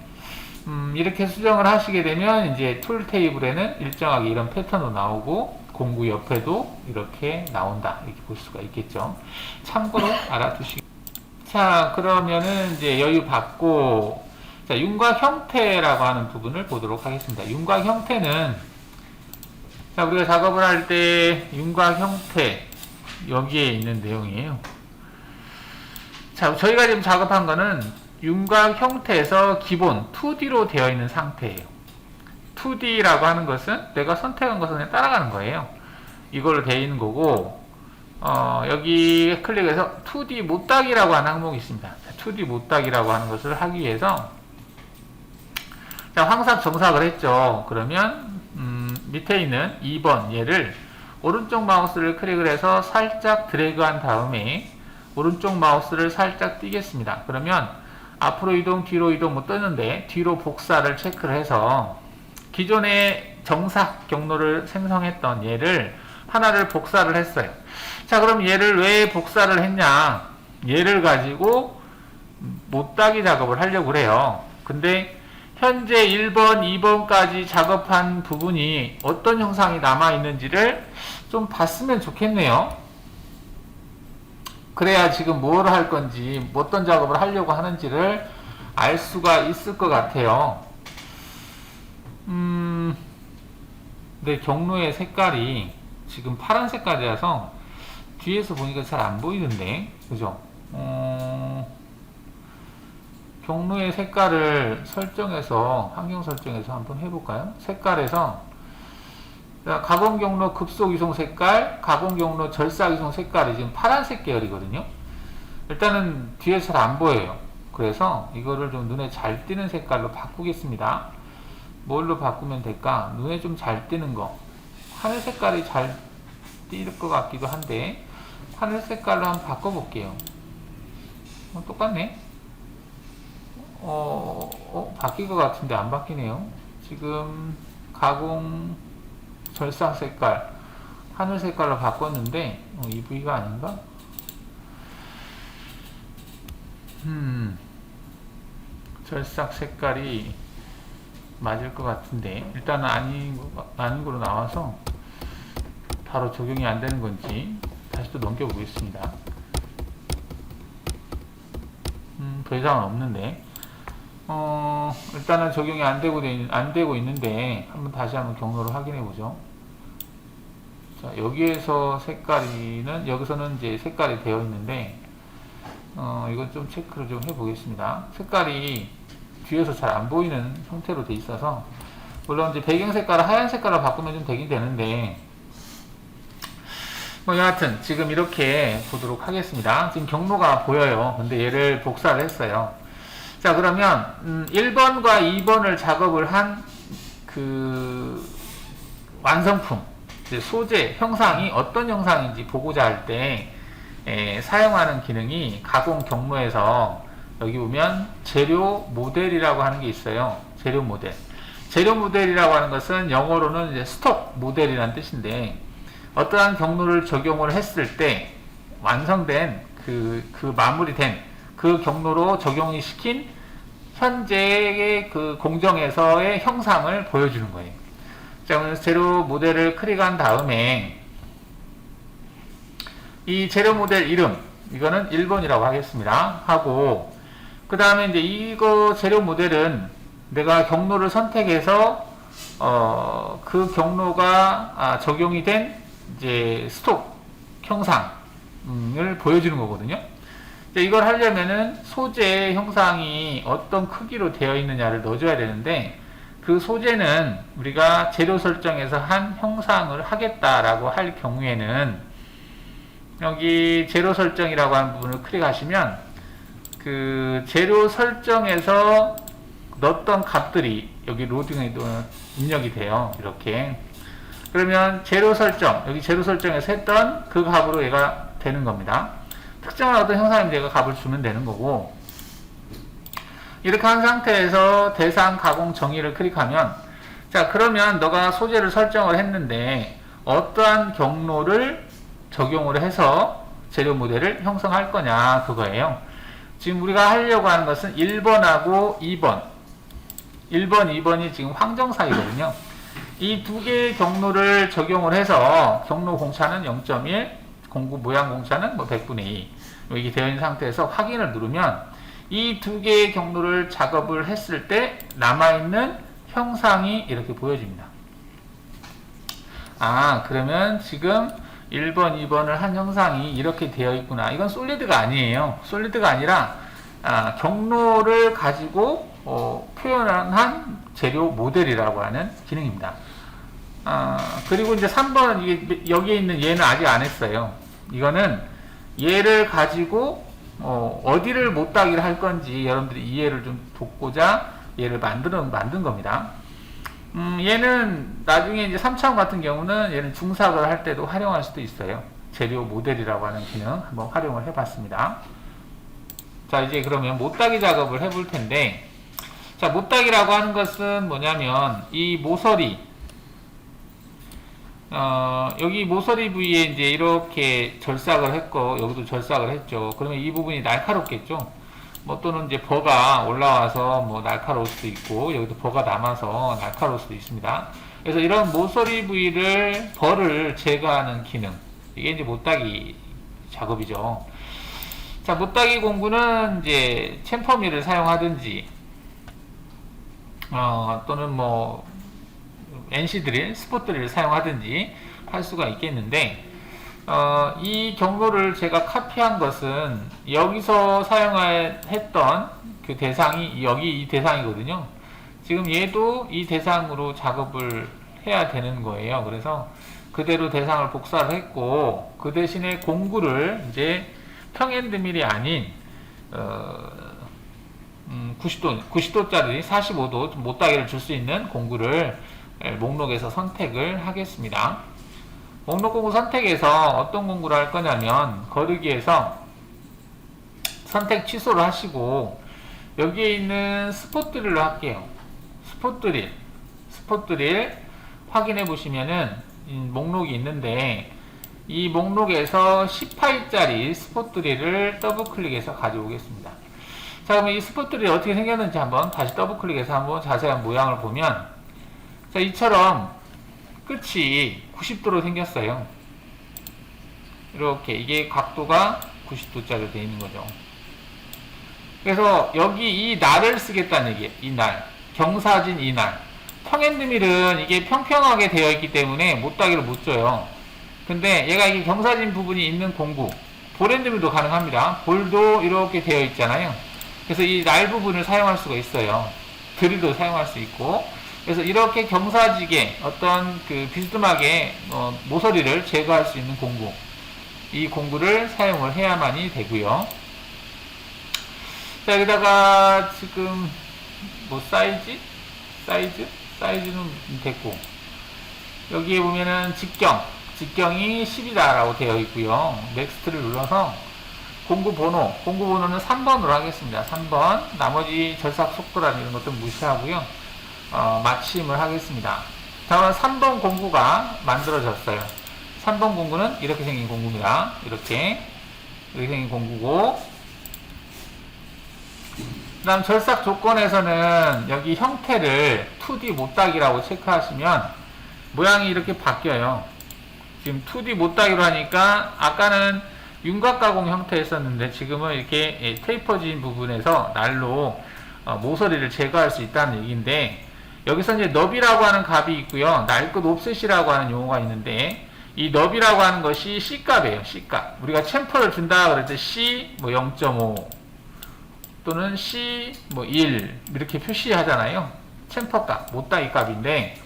이렇게 수정을 하시게 되면 이제 툴 테이블에는 일정하게 이런 패턴으로 나오고 공구 옆에도 이렇게 나온다 이렇게 볼 수가 있겠죠. 참고로 알아두시기. 자, 그러면은 이제 여유 받고 자, 윤곽 형태라고 하는 부분을 보도록 하겠습니다. 윤곽 형태는 자, 우리가 작업을 할 때 윤곽 형태 여기에 있는 내용이에요. 자, 저희가 지금 작업한 거는 윤곽 형태에서 기본 2D로 되어 있는 상태예요. 2D라고 하는 것은 내가 선택한 것을 그냥 따라가는 거예요. 이걸로 되어 있는 거고, 여기 클릭해서 2D 못따기라고 하는 항목이 있습니다. 2D 못따기라고 하는 것을 하기 위해서 자, 황삭 정삭을 했죠. 그러면 밑에 있는 2번 얘를 오른쪽 마우스를 클릭을 해서 살짝 드래그한 다음에 오른쪽 마우스를 살짝 띄겠습니다. 그러면 앞으로 이동, 뒤로 이동 뭐 뜨는데 뒤로 복사를 체크를 해서 기존의 정삭 경로를 생성했던 얘를 하나를 복사를 했어요. 자, 그럼 얘를 왜 복사를 했냐? 얘를 가지고 못따기 작업을 하려고 그래요. 근데 현재 1번, 2번까지 작업한 부분이 어떤 형상이 남아있는지를 좀 봤으면 좋겠네요. 그래야 지금 뭘 할 건지, 어떤 작업을 하려고 하는지를 알 수가 있을 것 같아요. 근데 경로의 색깔이 지금 파란색까지라서 뒤에서 보니까 잘 안 보이던데, 그죠? 경로의 색깔을 설정해서, 환경 설정해서 한번 해볼까요? 색깔에서, 가공 경로 급속 이송 색깔, 가공 경로 절삭 이송 색깔이 지금 파란색 계열이거든요. 일단은 뒤에서 잘 안 보여요. 그래서 이거를 좀 눈에 잘 띄는 색깔로 바꾸겠습니다. 뭘로 바꾸면 될까? 눈에 좀 잘 띄는 거. 하늘 색깔이 잘 띄일 것 같기도 한데, 하늘 색깔로 한번 바꿔볼게요. 똑같네. 바뀔 것 같은데 안 바뀌네요. 지금 가공 절삭 색깔 하늘 색깔로 바꿨는데 EV가 아닌가? 절삭 색깔이 맞을 것 같은데 일단은 아닌 거로 나와서 바로 적용이 안 되는 건지 다시 또 넘겨 보겠습니다. 더 이상은 없는데 일단은 적용이 안 되고 있는데 다시 한번 경로를 확인해 보죠. 자, 여기에서 여기서는 이제 색깔이 되어 있는데 이건 좀 체크를 좀 해 보겠습니다. 색깔이 뒤에서 잘 안 보이는 형태로 돼 있어서 물론 이제 배경 색깔을 하얀 색깔로 바꾸면 좀 되긴 되는데 뭐 여하튼 지금 이렇게 보도록 하겠습니다. 지금 경로가 보여요. 근데 얘를 복사를 했어요. 자, 그러면 1번과 2번을 작업을 한 그 완성품, 소재, 형상이 어떤 형상인지 보고자 할 때 사용하는 기능이 가공 경로에서 여기 보면 재료 모델이라고 하는 게 있어요. 재료 모델. 재료 모델이라고 하는 것은 영어로는 이제 스톡 모델이라는 뜻인데, 어떠한 경로를 적용을 했을 때 완성된 마무리된 그 경로로 적용이 시킨 현재의 그 공정에서의 형상을 보여주는 거예요. 자, 그래서 재료 모델을 클릭한 다음에 이 재료 모델 이름, 이거는 1번이라고 하겠습니다. 하고, 그 다음에 이제 이거 재료 모델은 내가 경로를 선택해서 그 경로가 적용이 된 이제 스톡 형상을 보여주는 거거든요. 이걸 하려면은 소재 형상이 어떤 크기로 되어 있느냐를 넣어줘야 되는데, 그 소재는 우리가 재료 설정에서 한 형상을 하겠다라고 할 경우에는 여기 재료 설정이라고 하는 부분을 클릭하시면 그 재료 설정에서 넣었던 값들이 여기 로딩에 입력이 돼요. 이렇게. 그러면 재료 설정, 여기 재료 설정에서 했던 그 값으로 얘가 되는 겁니다. 특정한 어떤 형상에 내가 값을 주면 되는 거고, 이렇게 한 상태에서 대상 가공 정의를 클릭하면, 자, 그러면 너가 소재를 설정을 했는데 어떠한 경로를 적용을 해서 재료 모델을 형성할 거냐, 그거예요. 지금 우리가 하려고 하는 것은 1번하고 2번, 2번이 지금 황정사이거든요. 이 두 개의 경로를 적용을 해서 경로 공차는 0.1, 공구 모양 공차는 뭐 100분의 2 이게 되어 있는 상태에서 확인을 누르면 이 두 개의 경로를 작업을 했을 때 남아있는 형상이 이렇게 보여집니다. 아, 그러면 지금 1번, 2번을 한 형상이 이렇게 되어 있구나. 이건 솔리드가 아니에요. 솔리드가 아니라 경로를 가지고 표현한 재료 모델이라고 하는 기능입니다. 그리고 이제 3번은 이게 여기에 있는 얘는 아직 안 했어요. 이거는 얘를 가지고 어디를 못따기를 할 건지 여러분들이 이해를 좀 돕고자 얘를 만든 겁니다. 얘는 나중에 이제 3차원 같은 경우는 얘는 중삭을 할 때도 활용할 수도 있어요. 재료 모델이라고 하는 기능 한번 활용을 해봤습니다. 자, 이제 그러면 못따기 작업을 해볼 텐데, 자, 못따기라고 하는 것은 뭐냐면 이 모서리, 여기 모서리 부위에 이제 이렇게 절삭을 했고 여기도 절삭을 했죠. 그러면 이 부분이 날카롭겠죠. 뭐 또는 이제 버가 올라와서 뭐 날카로울 수도 있고 여기도 버가 남아서 날카로울 수도 있습니다. 그래서 이런 모서리 부위를 벌을 제거하는 기능, 이게 이제 못따기 작업이죠. 자, 못따기 공구는 이제 챔퍼미를 사용하든지 또는 뭐 NC 드릴, 스포 드릴을 사용하든지 할 수가 있겠는데, 이 경로를 제가 카피한 것은 여기서 사용했던 그 대상이 여기 이 대상이거든요. 지금 얘도 이 대상으로 작업을 해야 되는 거예요. 그래서 그대로 대상을 복사를 했고, 그 대신에 공구를 이제 평엔드밀이 아닌 90도짜리 45도 못따기를 줄 수 있는 공구를 목록에서 선택을 하겠습니다. 목록 공구 선택에서 어떤 공구를 할 거냐면 거르기에서 선택 취소를 하시고 여기에 있는 스포 드릴로 할게요. 스포 드릴 확인해 보시면은 목록이 있는데, 이 목록에서 10파일짜리 스포 드릴을 더블 클릭해서 가져오겠습니다. 자, 그럼 이 스포 드릴이 어떻게 생겼는지 한번 다시 더블 클릭해서 한번 자세한 모양을 보면, 자, 이처럼 끝이 90도로 생겼어요. 이렇게 이게 각도가 90도짜리로 되어 있는 거죠. 그래서 여기 이 날을 쓰겠다는 얘기예요. 이 날, 경사진 이 날. 평엔드밀은 이게 평평하게 되어 있기 때문에 못따기를 못 줘요. 근데 얘가 이게 경사진 부분이 있는 공구, 볼엔드밀도 가능합니다. 볼도 이렇게 되어 있잖아요. 그래서 이 날 부분을 사용할 수가 있어요. 드릴도 사용할 수 있고. 그래서 이렇게 경사지게 어떤 그 비스듬하게 모서리를 제거할 수 있는 공구, 이 공구를 사용을 해야만이 되고요. 자, 여기다가 지금 뭐 사이즈는 됐고, 여기에 보면은 직경이 10이다라고 되어 있고요. 넥스트를 눌러서 공구 번호는 3번으로 하겠습니다. 3번. 나머지 절삭 속도라는 이런 것도 무시하고요. 마침을 하겠습니다. 자, 오늘 3번 공구가 만들어졌어요. 3번 공구는 이렇게 생긴 공구입니다. 이렇게 생긴 공구고, 그 다음 절삭 조건에서는 여기 형태를 2D 못따기라고 체크하시면 모양이 이렇게 바뀌어요. 지금 2D 못따기로 하니까 아까는 윤곽 가공 형태였었는데 지금은 이렇게 테이퍼진 부분에서 날로 모서리를 제거할 수 있다는 얘기인데, 여기서 이제 너비라고 하는 값이 있고요. 날끝 옵셋이라고 하는 용어가 있는데, 이 너비라고 하는 것이 C값이에요. C값. 우리가 챔퍼를 준다 그럴 때 C 0.5 또는 C 1 이렇게 표시하잖아요. 챔퍼 값, 못따기 값인데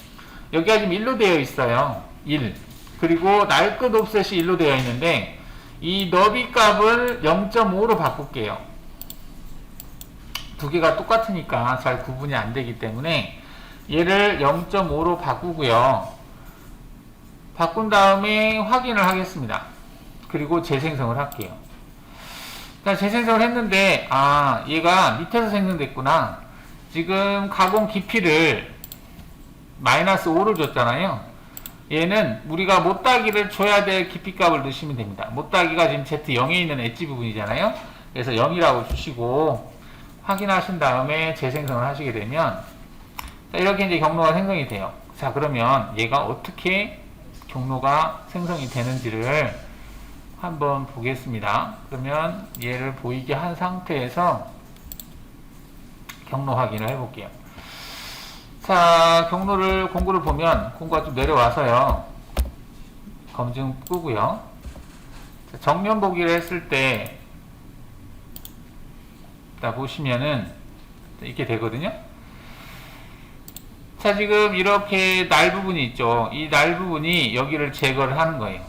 여기가 지금 1로 되어 있어요. 1. 그리고 날끝 옵셋이 1로 되어 있는데 이 너비 값을 0.5로 바꿀게요. 두 개가 똑같으니까 잘 구분이 안 되기 때문에 얘를 0.5로 바꾸고요. 바꾼 다음에 확인을 하겠습니다. 그리고 재생성을 할게요. 자, 재생성을 했는데 얘가 밑에서 생성됐구나. 지금 가공 깊이를 -5를 줬잖아요. 얘는 우리가 못따기를 줘야 될 깊이 값을 넣으시면 됩니다. 못따기가 지금 Z0에 있는 엣지 부분이잖아요. 그래서 0이라고 주시고 확인하신 다음에 재생성을 하시게 되면 자, 이렇게 이제 경로가 생성이 돼요. 자, 그러면 얘가 어떻게 경로가 생성이 되는지를 한번 보겠습니다. 그러면 얘를 보이게 한 상태에서 경로 확인을 해볼게요. 자, 공구를 보면 공구가 좀 내려와서요. 검증 끄고요. 자, 정면 보기를 했을 때 자, 보시면은 이렇게 되거든요. 자, 지금 이렇게 날 부분이 있죠. 이 날 부분이 여기를 제거를 하는 거예요.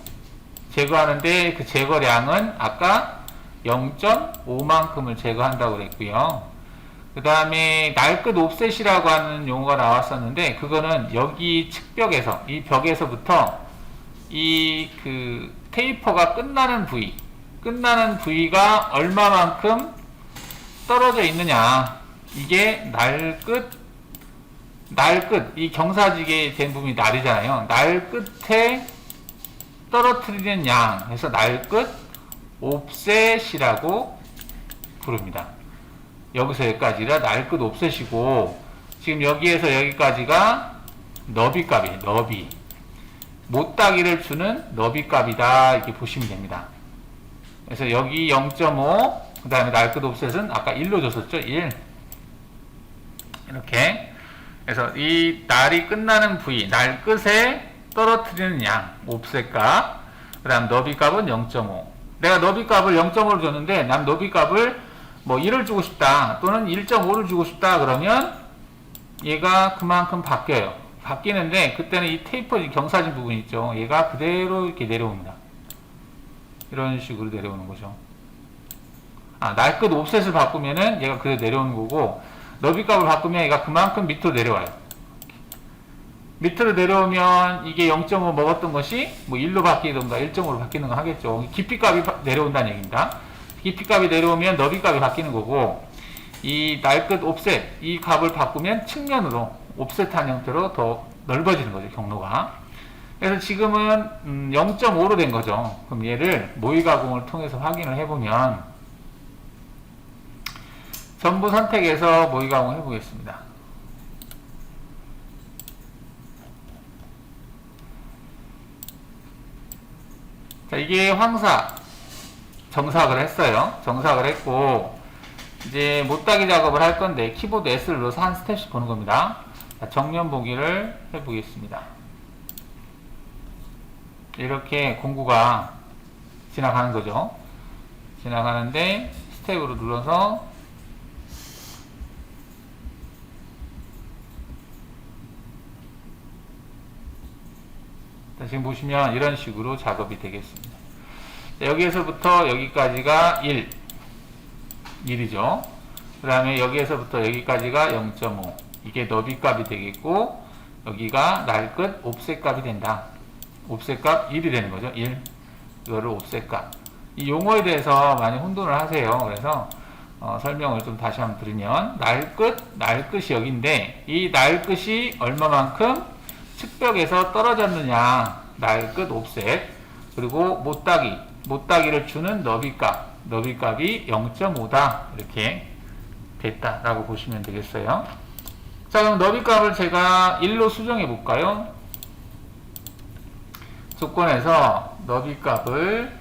제거하는데 그 제거량은 아까 0.5만큼을 제거한다고 그랬고요. 그 다음에 날끝 옵셋이라고 하는 용어가 나왔었는데 그거는 여기 측벽에서 이 벽에서부터 이 그 테이퍼가 끝나는 부위가 얼마만큼 떨어져 있느냐, 이게 날끝 이 경사지게 된 부분이 날이잖아요. 날 끝에 떨어뜨리는 양 해서 날끝 옵셋이라고 부릅니다. 여기서 여기까지가 날끝 옵셋이고 지금 여기에서 여기까지가 너비 값이에요. 너비. 못따기를 주는 너비 값이다 이렇게 보시면 됩니다. 그래서 여기 0.5 그 다음에 날끝 옵셋은 아까 1로 줬었죠. 1 이렇게. 그래서 이 날이 끝나는 부위, 날 끝에 떨어뜨리는 양, 옵셋 값, 그 다음 너비 값은 0.5. 내가 너비 값을 0.5를 줬는데, 난 너비 값을 1을 주고 싶다, 또는 1.5를 주고 싶다, 그러면 얘가 그만큼 바뀌어요. 바뀌는데, 그때는 이 테이퍼 경사진 부분 있죠. 얘가 그대로 이렇게 내려옵니다. 이런 식으로 내려오는 거죠. 날 끝 옵셋을 바꾸면은 얘가 그대로 내려오는 거고, 너비 값을 바꾸면 얘가 그만큼 밑으로 내려와요. 밑으로 내려오면 이게 0.5 먹었던 것이 1로 바뀌던가 1.5로 바뀌는 거 하겠죠. 깊이 값이 내려온다는 얘기입니다. 깊이 값이 내려오면 너비 값이 바뀌는 거고, 이 날끝 옵셋 이 값을 바꾸면 측면으로 옵셋한 형태로 더 넓어지는 거죠, 경로가. 그래서 지금은 0.5로 된 거죠. 그럼 얘를 모의 가공을 통해서 확인을 해보면 전부 선택해서 모의 가공 해보겠습니다. 자, 이게 황사 정삭을 했어요. 정삭을 했고 이제 못따기 작업을 할 건데 키보드 S를 눌러서 한 스텝씩 보는 겁니다. 자, 정면 보기를 해보겠습니다. 이렇게 공구가 지나가는 거죠. 지나가는데 스텝으로 눌러서 지금 보시면 이런 식으로 작업이 되겠습니다. 여기에서부터 여기까지가 1이죠. 그 다음에 여기에서부터 여기까지가 0.5. 이게 너비 값이 되겠고, 여기가 날끝 옵셋 값이 된다. 옵셋 값 1이 되는 거죠. 1. 이거를 옵셋 값. 이 용어에 대해서 많이 혼돈을 하세요. 그래서 설명을 좀 다시 한번 드리면 날끝이 여기인데 이 날끝이 얼마만큼 측벽에서 떨어졌느냐 날끝 옵셋 그리고 못따기를 주는 너비값이 0.5다 이렇게 됐다라고 보시면 되겠어요. 자, 그럼 너비값을 제가 1로 수정해 볼까요? 조건에서 너비값을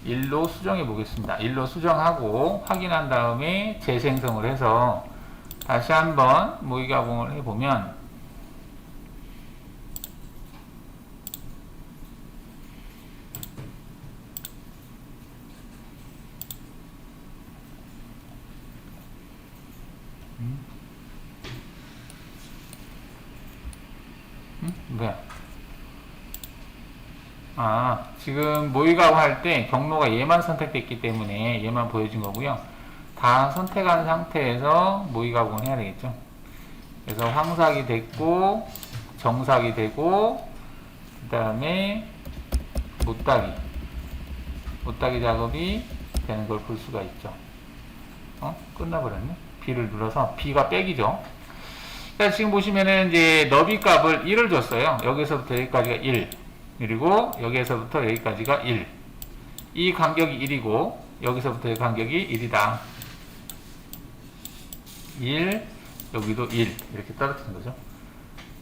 1로 수정해 보겠습니다. 1로 수정하고 확인한 다음에 재생성을 해서 다시 한번 모의가공을 해보면 뭐야? 지금 모의가공 할 때 경로가 얘만 선택됐기 때문에 얘만 보여준 거고요. 다 선택한 상태에서 모의가공을 해야 되겠죠. 그래서 황삭이 됐고 정삭이 되고 그 다음에 못따기 작업이 되는 걸 볼 수가 있죠. 끝나버렸네. B를 눌러서 B가 백이죠. 자, 지금 보시면은 이제 너비 값을 1을 줬어요. 여기서부터 여기까지가 1. 그리고 여기에서부터 여기까지가 1. 이 간격이 1이고 여기서부터 여기 간격이 1이다. 1, 여기도 1 이렇게 떨어뜨린 거죠.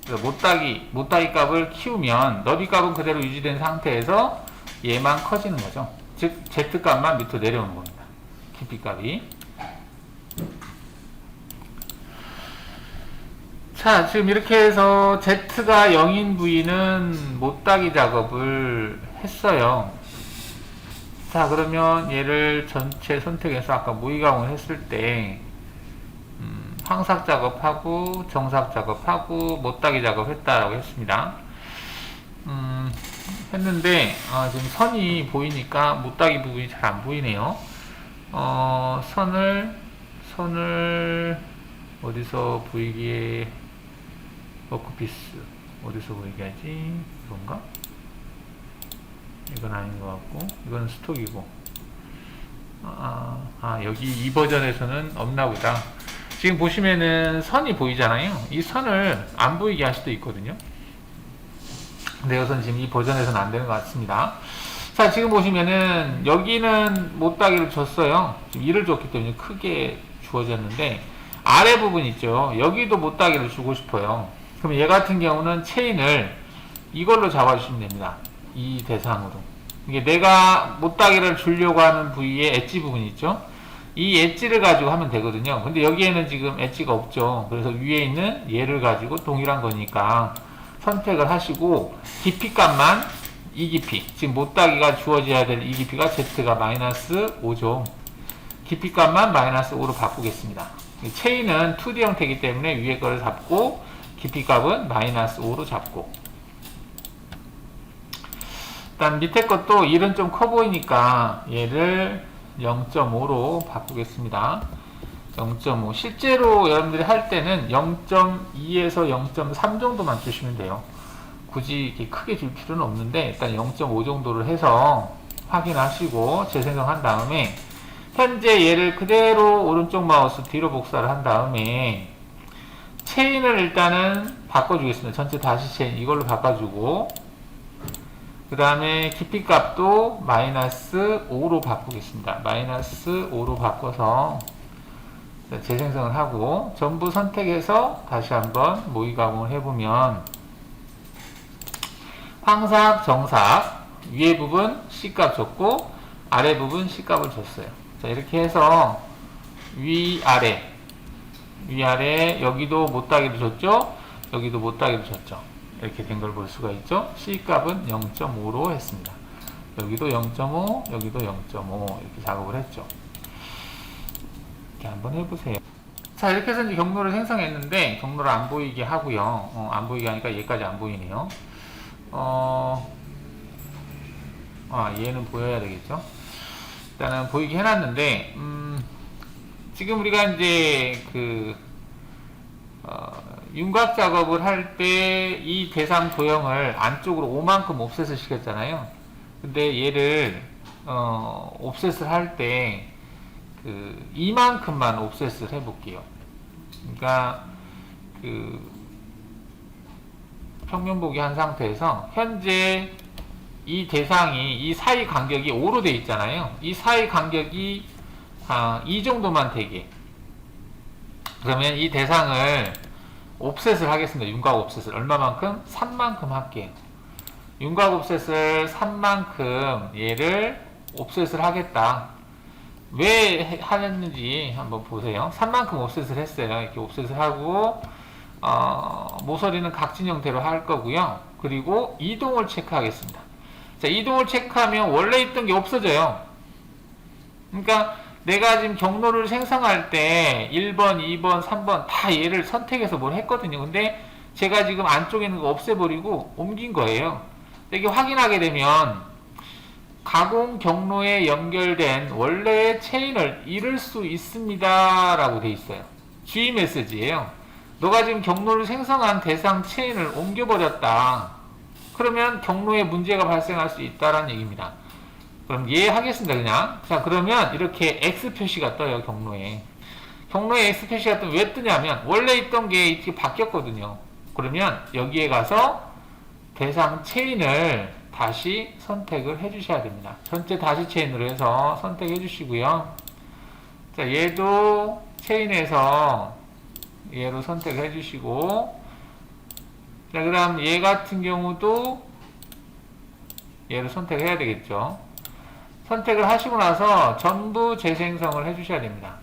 그래서 못따기 값을 키우면 너비 값은 그대로 유지된 상태에서 얘만 커지는 거죠. 즉 Z 값만 밑으로 내려오는 겁니다. 깊이 값이. 자, 지금 이렇게 해서 Z가 0인 부위는 못따기 작업을 했어요. 자, 그러면 얘를 전체 선택해서 아까 모의가공을 했을 때 황삭 작업하고 정삭 작업하고 못따기 작업했다라고 했습니다. 했는데 지금 선이 보이니까 못따기 부분이 잘 안 보이네요. 선을 어디서 보이게 워크피스 어디서 보이게 하지? 이건가? 이건 아닌 것 같고 이건 스톡이고 여기 이 버전에서는 없나 보다. 지금 보시면은 선이 보이잖아요. 이 선을 안 보이게 할 수도 있거든요. 근데 이것은 지금 이 버전에서는 안 되는 것 같습니다. 자, 지금 보시면은 여기는 못따기를 줬어요. 지금 1을 줬기 때문에 크게 주어졌는데 아래 부분 있죠. 여기도 못따기를 주고 싶어요. 그럼 얘 같은 경우는 체인을 이걸로 잡아주시면 됩니다. 이 대상으로. 이게 내가 못따기를 주려고 하는 부위에 엣지 부분이 있죠. 이 엣지를 가지고 하면 되거든요. 근데 여기에는 지금 엣지가 없죠. 그래서 위에 있는 얘를 가지고 동일한 거니까 선택을 하시고 깊이 값만 이 깊이, 지금 못따기가 주어져야 될 이 깊이가 Z가 마이너스 5죠. 깊이 값만 마이너스 5로 바꾸겠습니다. 체인은 2D 형태이기 때문에 위에 거를 잡고 깊이 값은 마이너스 5로 잡고, 일단 밑에 것도 1은 좀 커 보이니까 얘를 0.5로 바꾸겠습니다. 0.5. 실제로 여러분들이 할 때는 0.2에서 0.3 정도만 주시면 돼요. 굳이 이렇게 크게 줄 필요는 없는데 일단 0.5 정도를 해서 확인하시고 재생성한 다음에 현재 얘를 그대로 오른쪽 마우스 뒤로 복사를 한 다음에 체인을 일단은 바꿔주겠습니다. 전체 다시 체인 이걸로 바꿔주고 그 다음에 깊이 값도 마이너스 5로 바꾸겠습니다. 마이너스 5로 바꿔서 재생성을 하고 전부 선택해서 다시 한번 모의가공을 해보면 황삭, 정삭 위에 부분 C값 줬고 아래 부분 C값을 줬어요. 자, 이렇게 해서 위아래 여기도 못따기를 줬죠. 여기도 못따기를 줬죠. 이렇게 된 걸 볼 수가 있죠. C값은 0.5로 했습니다. 여기도 0.5 여기도 0.5 이렇게 작업을 했죠. 이렇게 한번 해보세요. 자, 이렇게 해서 이제 경로를 생성했는데 경로를 안 보이게 하고요. 안 보이게 하니까 얘까지 안 보이네요. 얘는 보여야 되겠죠. 일단은 보이게 해놨는데 지금 우리가 이제 윤곽 작업을 할 때 이 대상 도형을 안쪽으로 5만큼 옵셋을 시켰잖아요. 근데 얘를 옵셋을 할 때 이만큼만 옵셋을 해볼게요. 그러니까 평면 보기 한 상태에서 현재 이 대상이 이 사이 간격이 5로 돼 있잖아요. 이 사이 간격이 이 정도만 되게. 그러면 이 대상을 옵셋을 하겠습니다. 윤곽 옵셋을 얼마만큼? 3만큼 할게요. 윤곽 옵셋을 3만큼 얘를 옵셋을 하겠다. 왜 하는지 한번 보세요. 3만큼 옵셋을 했어요. 이렇게 옵셋을 하고 모서리는 각진 형태로 할 거고요. 그리고 이동을 체크하겠습니다. 자, 이동을 체크하면 원래 있던 게 없어져요. 그러니까 내가 지금 경로를 생성할 때 1번, 2번, 3번 다 얘를 선택해서 뭘 했거든요. 근데 제가 지금 안쪽에 있는 거 없애버리고 옮긴 거예요. 이게 확인하게 되면 가공 경로에 연결된 원래의 체인을 잃을 수 있습니다 라고 돼 있어요. 주의 메시지예요. 너가 지금 경로를 생성한 대상 체인을 옮겨버렸다. 그러면 경로에 문제가 발생할 수 있다라는 얘기입니다. 그럼 하겠습니다 그냥. 자, 그러면 이렇게 X 표시가 떠요. 경로에 X 표시가 뜨면 왜 뜨냐면 원래 있던 게 이렇게 바뀌었거든요. 그러면 여기에 가서 대상 체인을 다시 선택을 해 주셔야 됩니다. 전체 다시 체인으로 해서 선택해 주시고요. 자, 얘도 체인에서 얘로 선택을 해 주시고, 자, 그 다음 얘 같은 경우도 얘를 선택해야 되겠죠. 선택을 하시고 나서 전부 재생성을 해 주셔야 됩니다.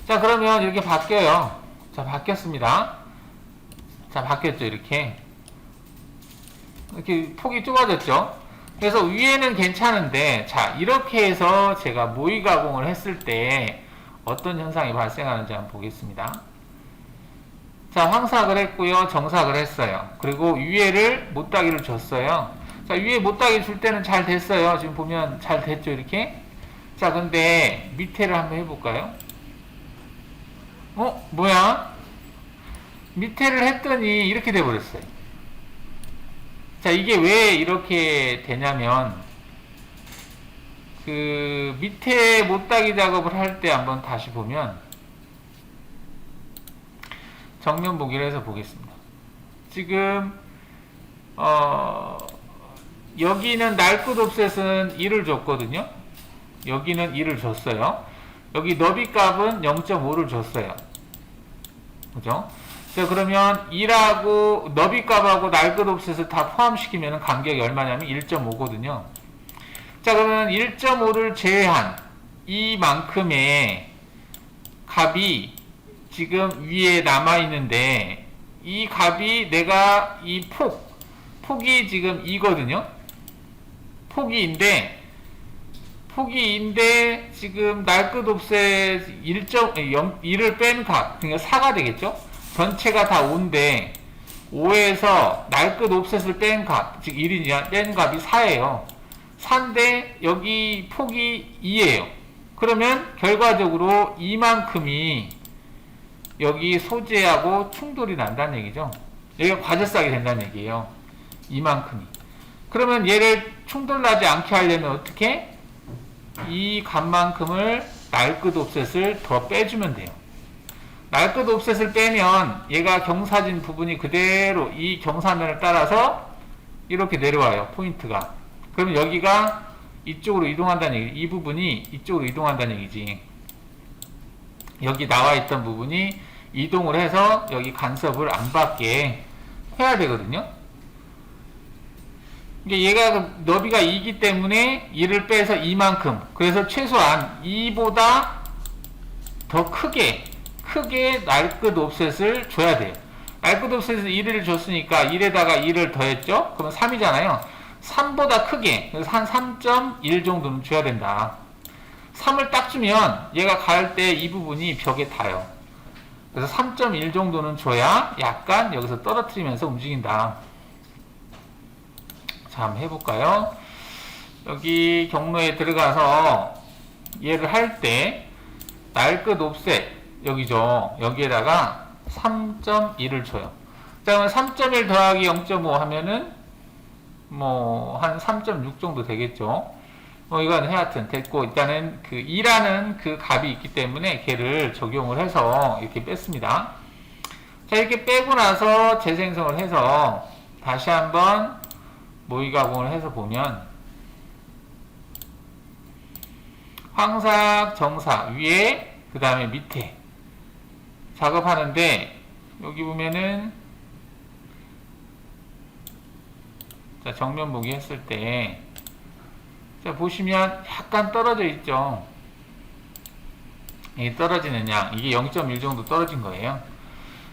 자, 그러면 이렇게 바뀌어요. 자, 바뀌었습니다. 자, 바뀌었죠. 이렇게 폭이 좁아졌죠. 그래서 위에는 괜찮은데, 자, 이렇게 해서 제가 모의 가공을 했을 때 어떤 현상이 발생하는지 한번 보겠습니다. 자, 황삭을 했고요. 정삭을 했어요. 그리고 위에를 못따기를 줬어요. 자, 위에 못따기 줄 때는 잘 됐어요. 지금 보면 잘 됐죠. 이렇게. 자, 근데 밑에를 한번 해볼까요? 뭐야? 밑에를 했더니 이렇게 돼버렸어요. 자, 이게 왜 이렇게 되냐면 밑에 못따기 작업을 할 때 한번 다시 보면 정면 보기를 해서 보겠습니다. 지금 여기는 날끝 옵셋은 1을 줬거든요. 여기는 1을 줬어요. 여기 너비 값은 0.5를 줬어요. 그죠? 자, 그러면 2하고 너비 값하고 날끝 옵셋을 다 포함시키면 간격이 얼마냐면 1.5거든요. 자, 그러면 1.5를 제외한 이만큼의 값이 지금 위에 남아있는데, 이 값이 내가 폭이 지금 2거든요. 폭이인데 지금 날끝 옵셋 1을 뺀 값, 그러니까 4가 되겠죠? 전체가 다 5인데 5에서 날끝 옵셋을 뺀 값, 즉 1이냐 뺀 값이 4예요. 4인데 여기 폭이 2예요. 그러면 결과적으로 이만큼이 여기 소재하고 충돌이 난다는 얘기죠. 여기가 과저삭이 된다는 얘기예요. 이만큼이. 그러면 얘를 충돌나지 않게 하려면 어떻게? 이 값만큼을 날끝 옵셋을 더 빼주면 돼요. 날끝 옵셋을 빼면 얘가 경사진 부분이 그대로 이 경사면을 따라서 이렇게 내려와요. 포인트가. 그러면 여기가 이쪽으로 이동한다는 얘기, 이 부분이 이쪽으로 이동한다는 얘기지. 여기 나와 있던 부분이 이동을 해서 여기 간섭을 안 받게 해야 되거든요. 얘가 너비가 2이기 때문에 2를 빼서 이만큼, 그래서 최소한 2보다 더 크게 날끝 옵셋을 줘야 돼요. 날끝 옵셋에서 1을 줬으니까 1에다가 2를 더했죠? 그럼 3이잖아요. 3보다 크게, 그래서 한 3.1 정도는 줘야 된다. 3을 딱 주면 얘가 갈 때 이 부분이 벽에 닿아요. 그래서 3.1 정도는 줘야 약간 여기서 떨어뜨리면서 움직인다. 자, 한번 해볼까요? 여기 경로에 들어가서 얘를 할 때 날끝 옵셋 여기죠. 여기에다가 3.1을 줘요. 자, 그러면 3.1 더하기 0.5 하면은 뭐 한 3.6 정도 되겠죠. 이건 하여튼 됐고, 일단은 그 2라는 그 값이 있기 때문에 걔를 적용을 해서 이렇게 뺐습니다. 자, 이렇게 빼고 나서 재생성을 해서 다시 한번 모의가공을 해서 보면 황삭, 정삭 위에 그 다음에 밑에 작업하는데, 여기 보면은 자, 정면 보기 했을 때, 자, 보시면 약간 떨어져 있죠. 이게 떨어지는 양, 이게 0.1 정도 떨어진 거예요.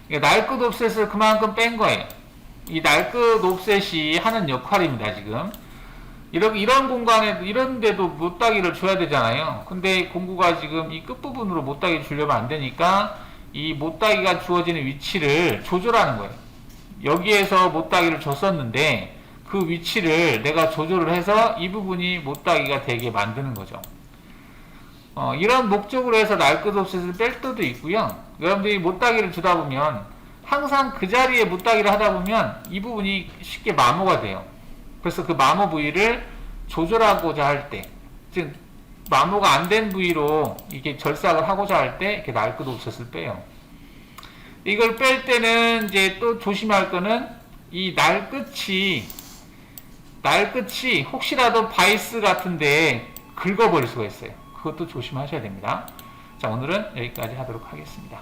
그러니까 날끝 옵셋을 그만큼 뺀 거예요. 이 날끝 옵셋이 하는 역할입니다, 지금. 이런 공간에도, 이런데도 못따기를 줘야 되잖아요. 근데 공구가 지금 이 끝부분으로 못따기를 주려면 안 되니까 이 못따기가 주어지는 위치를 조절하는 거예요. 여기에서 못따기를 줬었는데 그 위치를 내가 조절을 해서 이 부분이 못따기가 되게 만드는 거죠. 이런 목적으로 해서 날끝 옵셋을 뺄 때도 있고요. 여러분들이 못따기를 주다 보면 항상 그 자리에 못따기를 하다 보면 이 부분이 쉽게 마모가 돼요. 그래서 그 마모 부위를 조절하고자 할 때, 즉 마모가 안 된 부위로 이렇게 절삭을 하고자 할 때 이렇게 날끝 옵셋을 빼요. 이걸 뺄 때는 이제 또 조심할 거는 이 날끝이 혹시라도 바이스 같은데 긁어버릴 수가 있어요. 그것도 조심하셔야 됩니다. 자, 오늘은 여기까지 하도록 하겠습니다.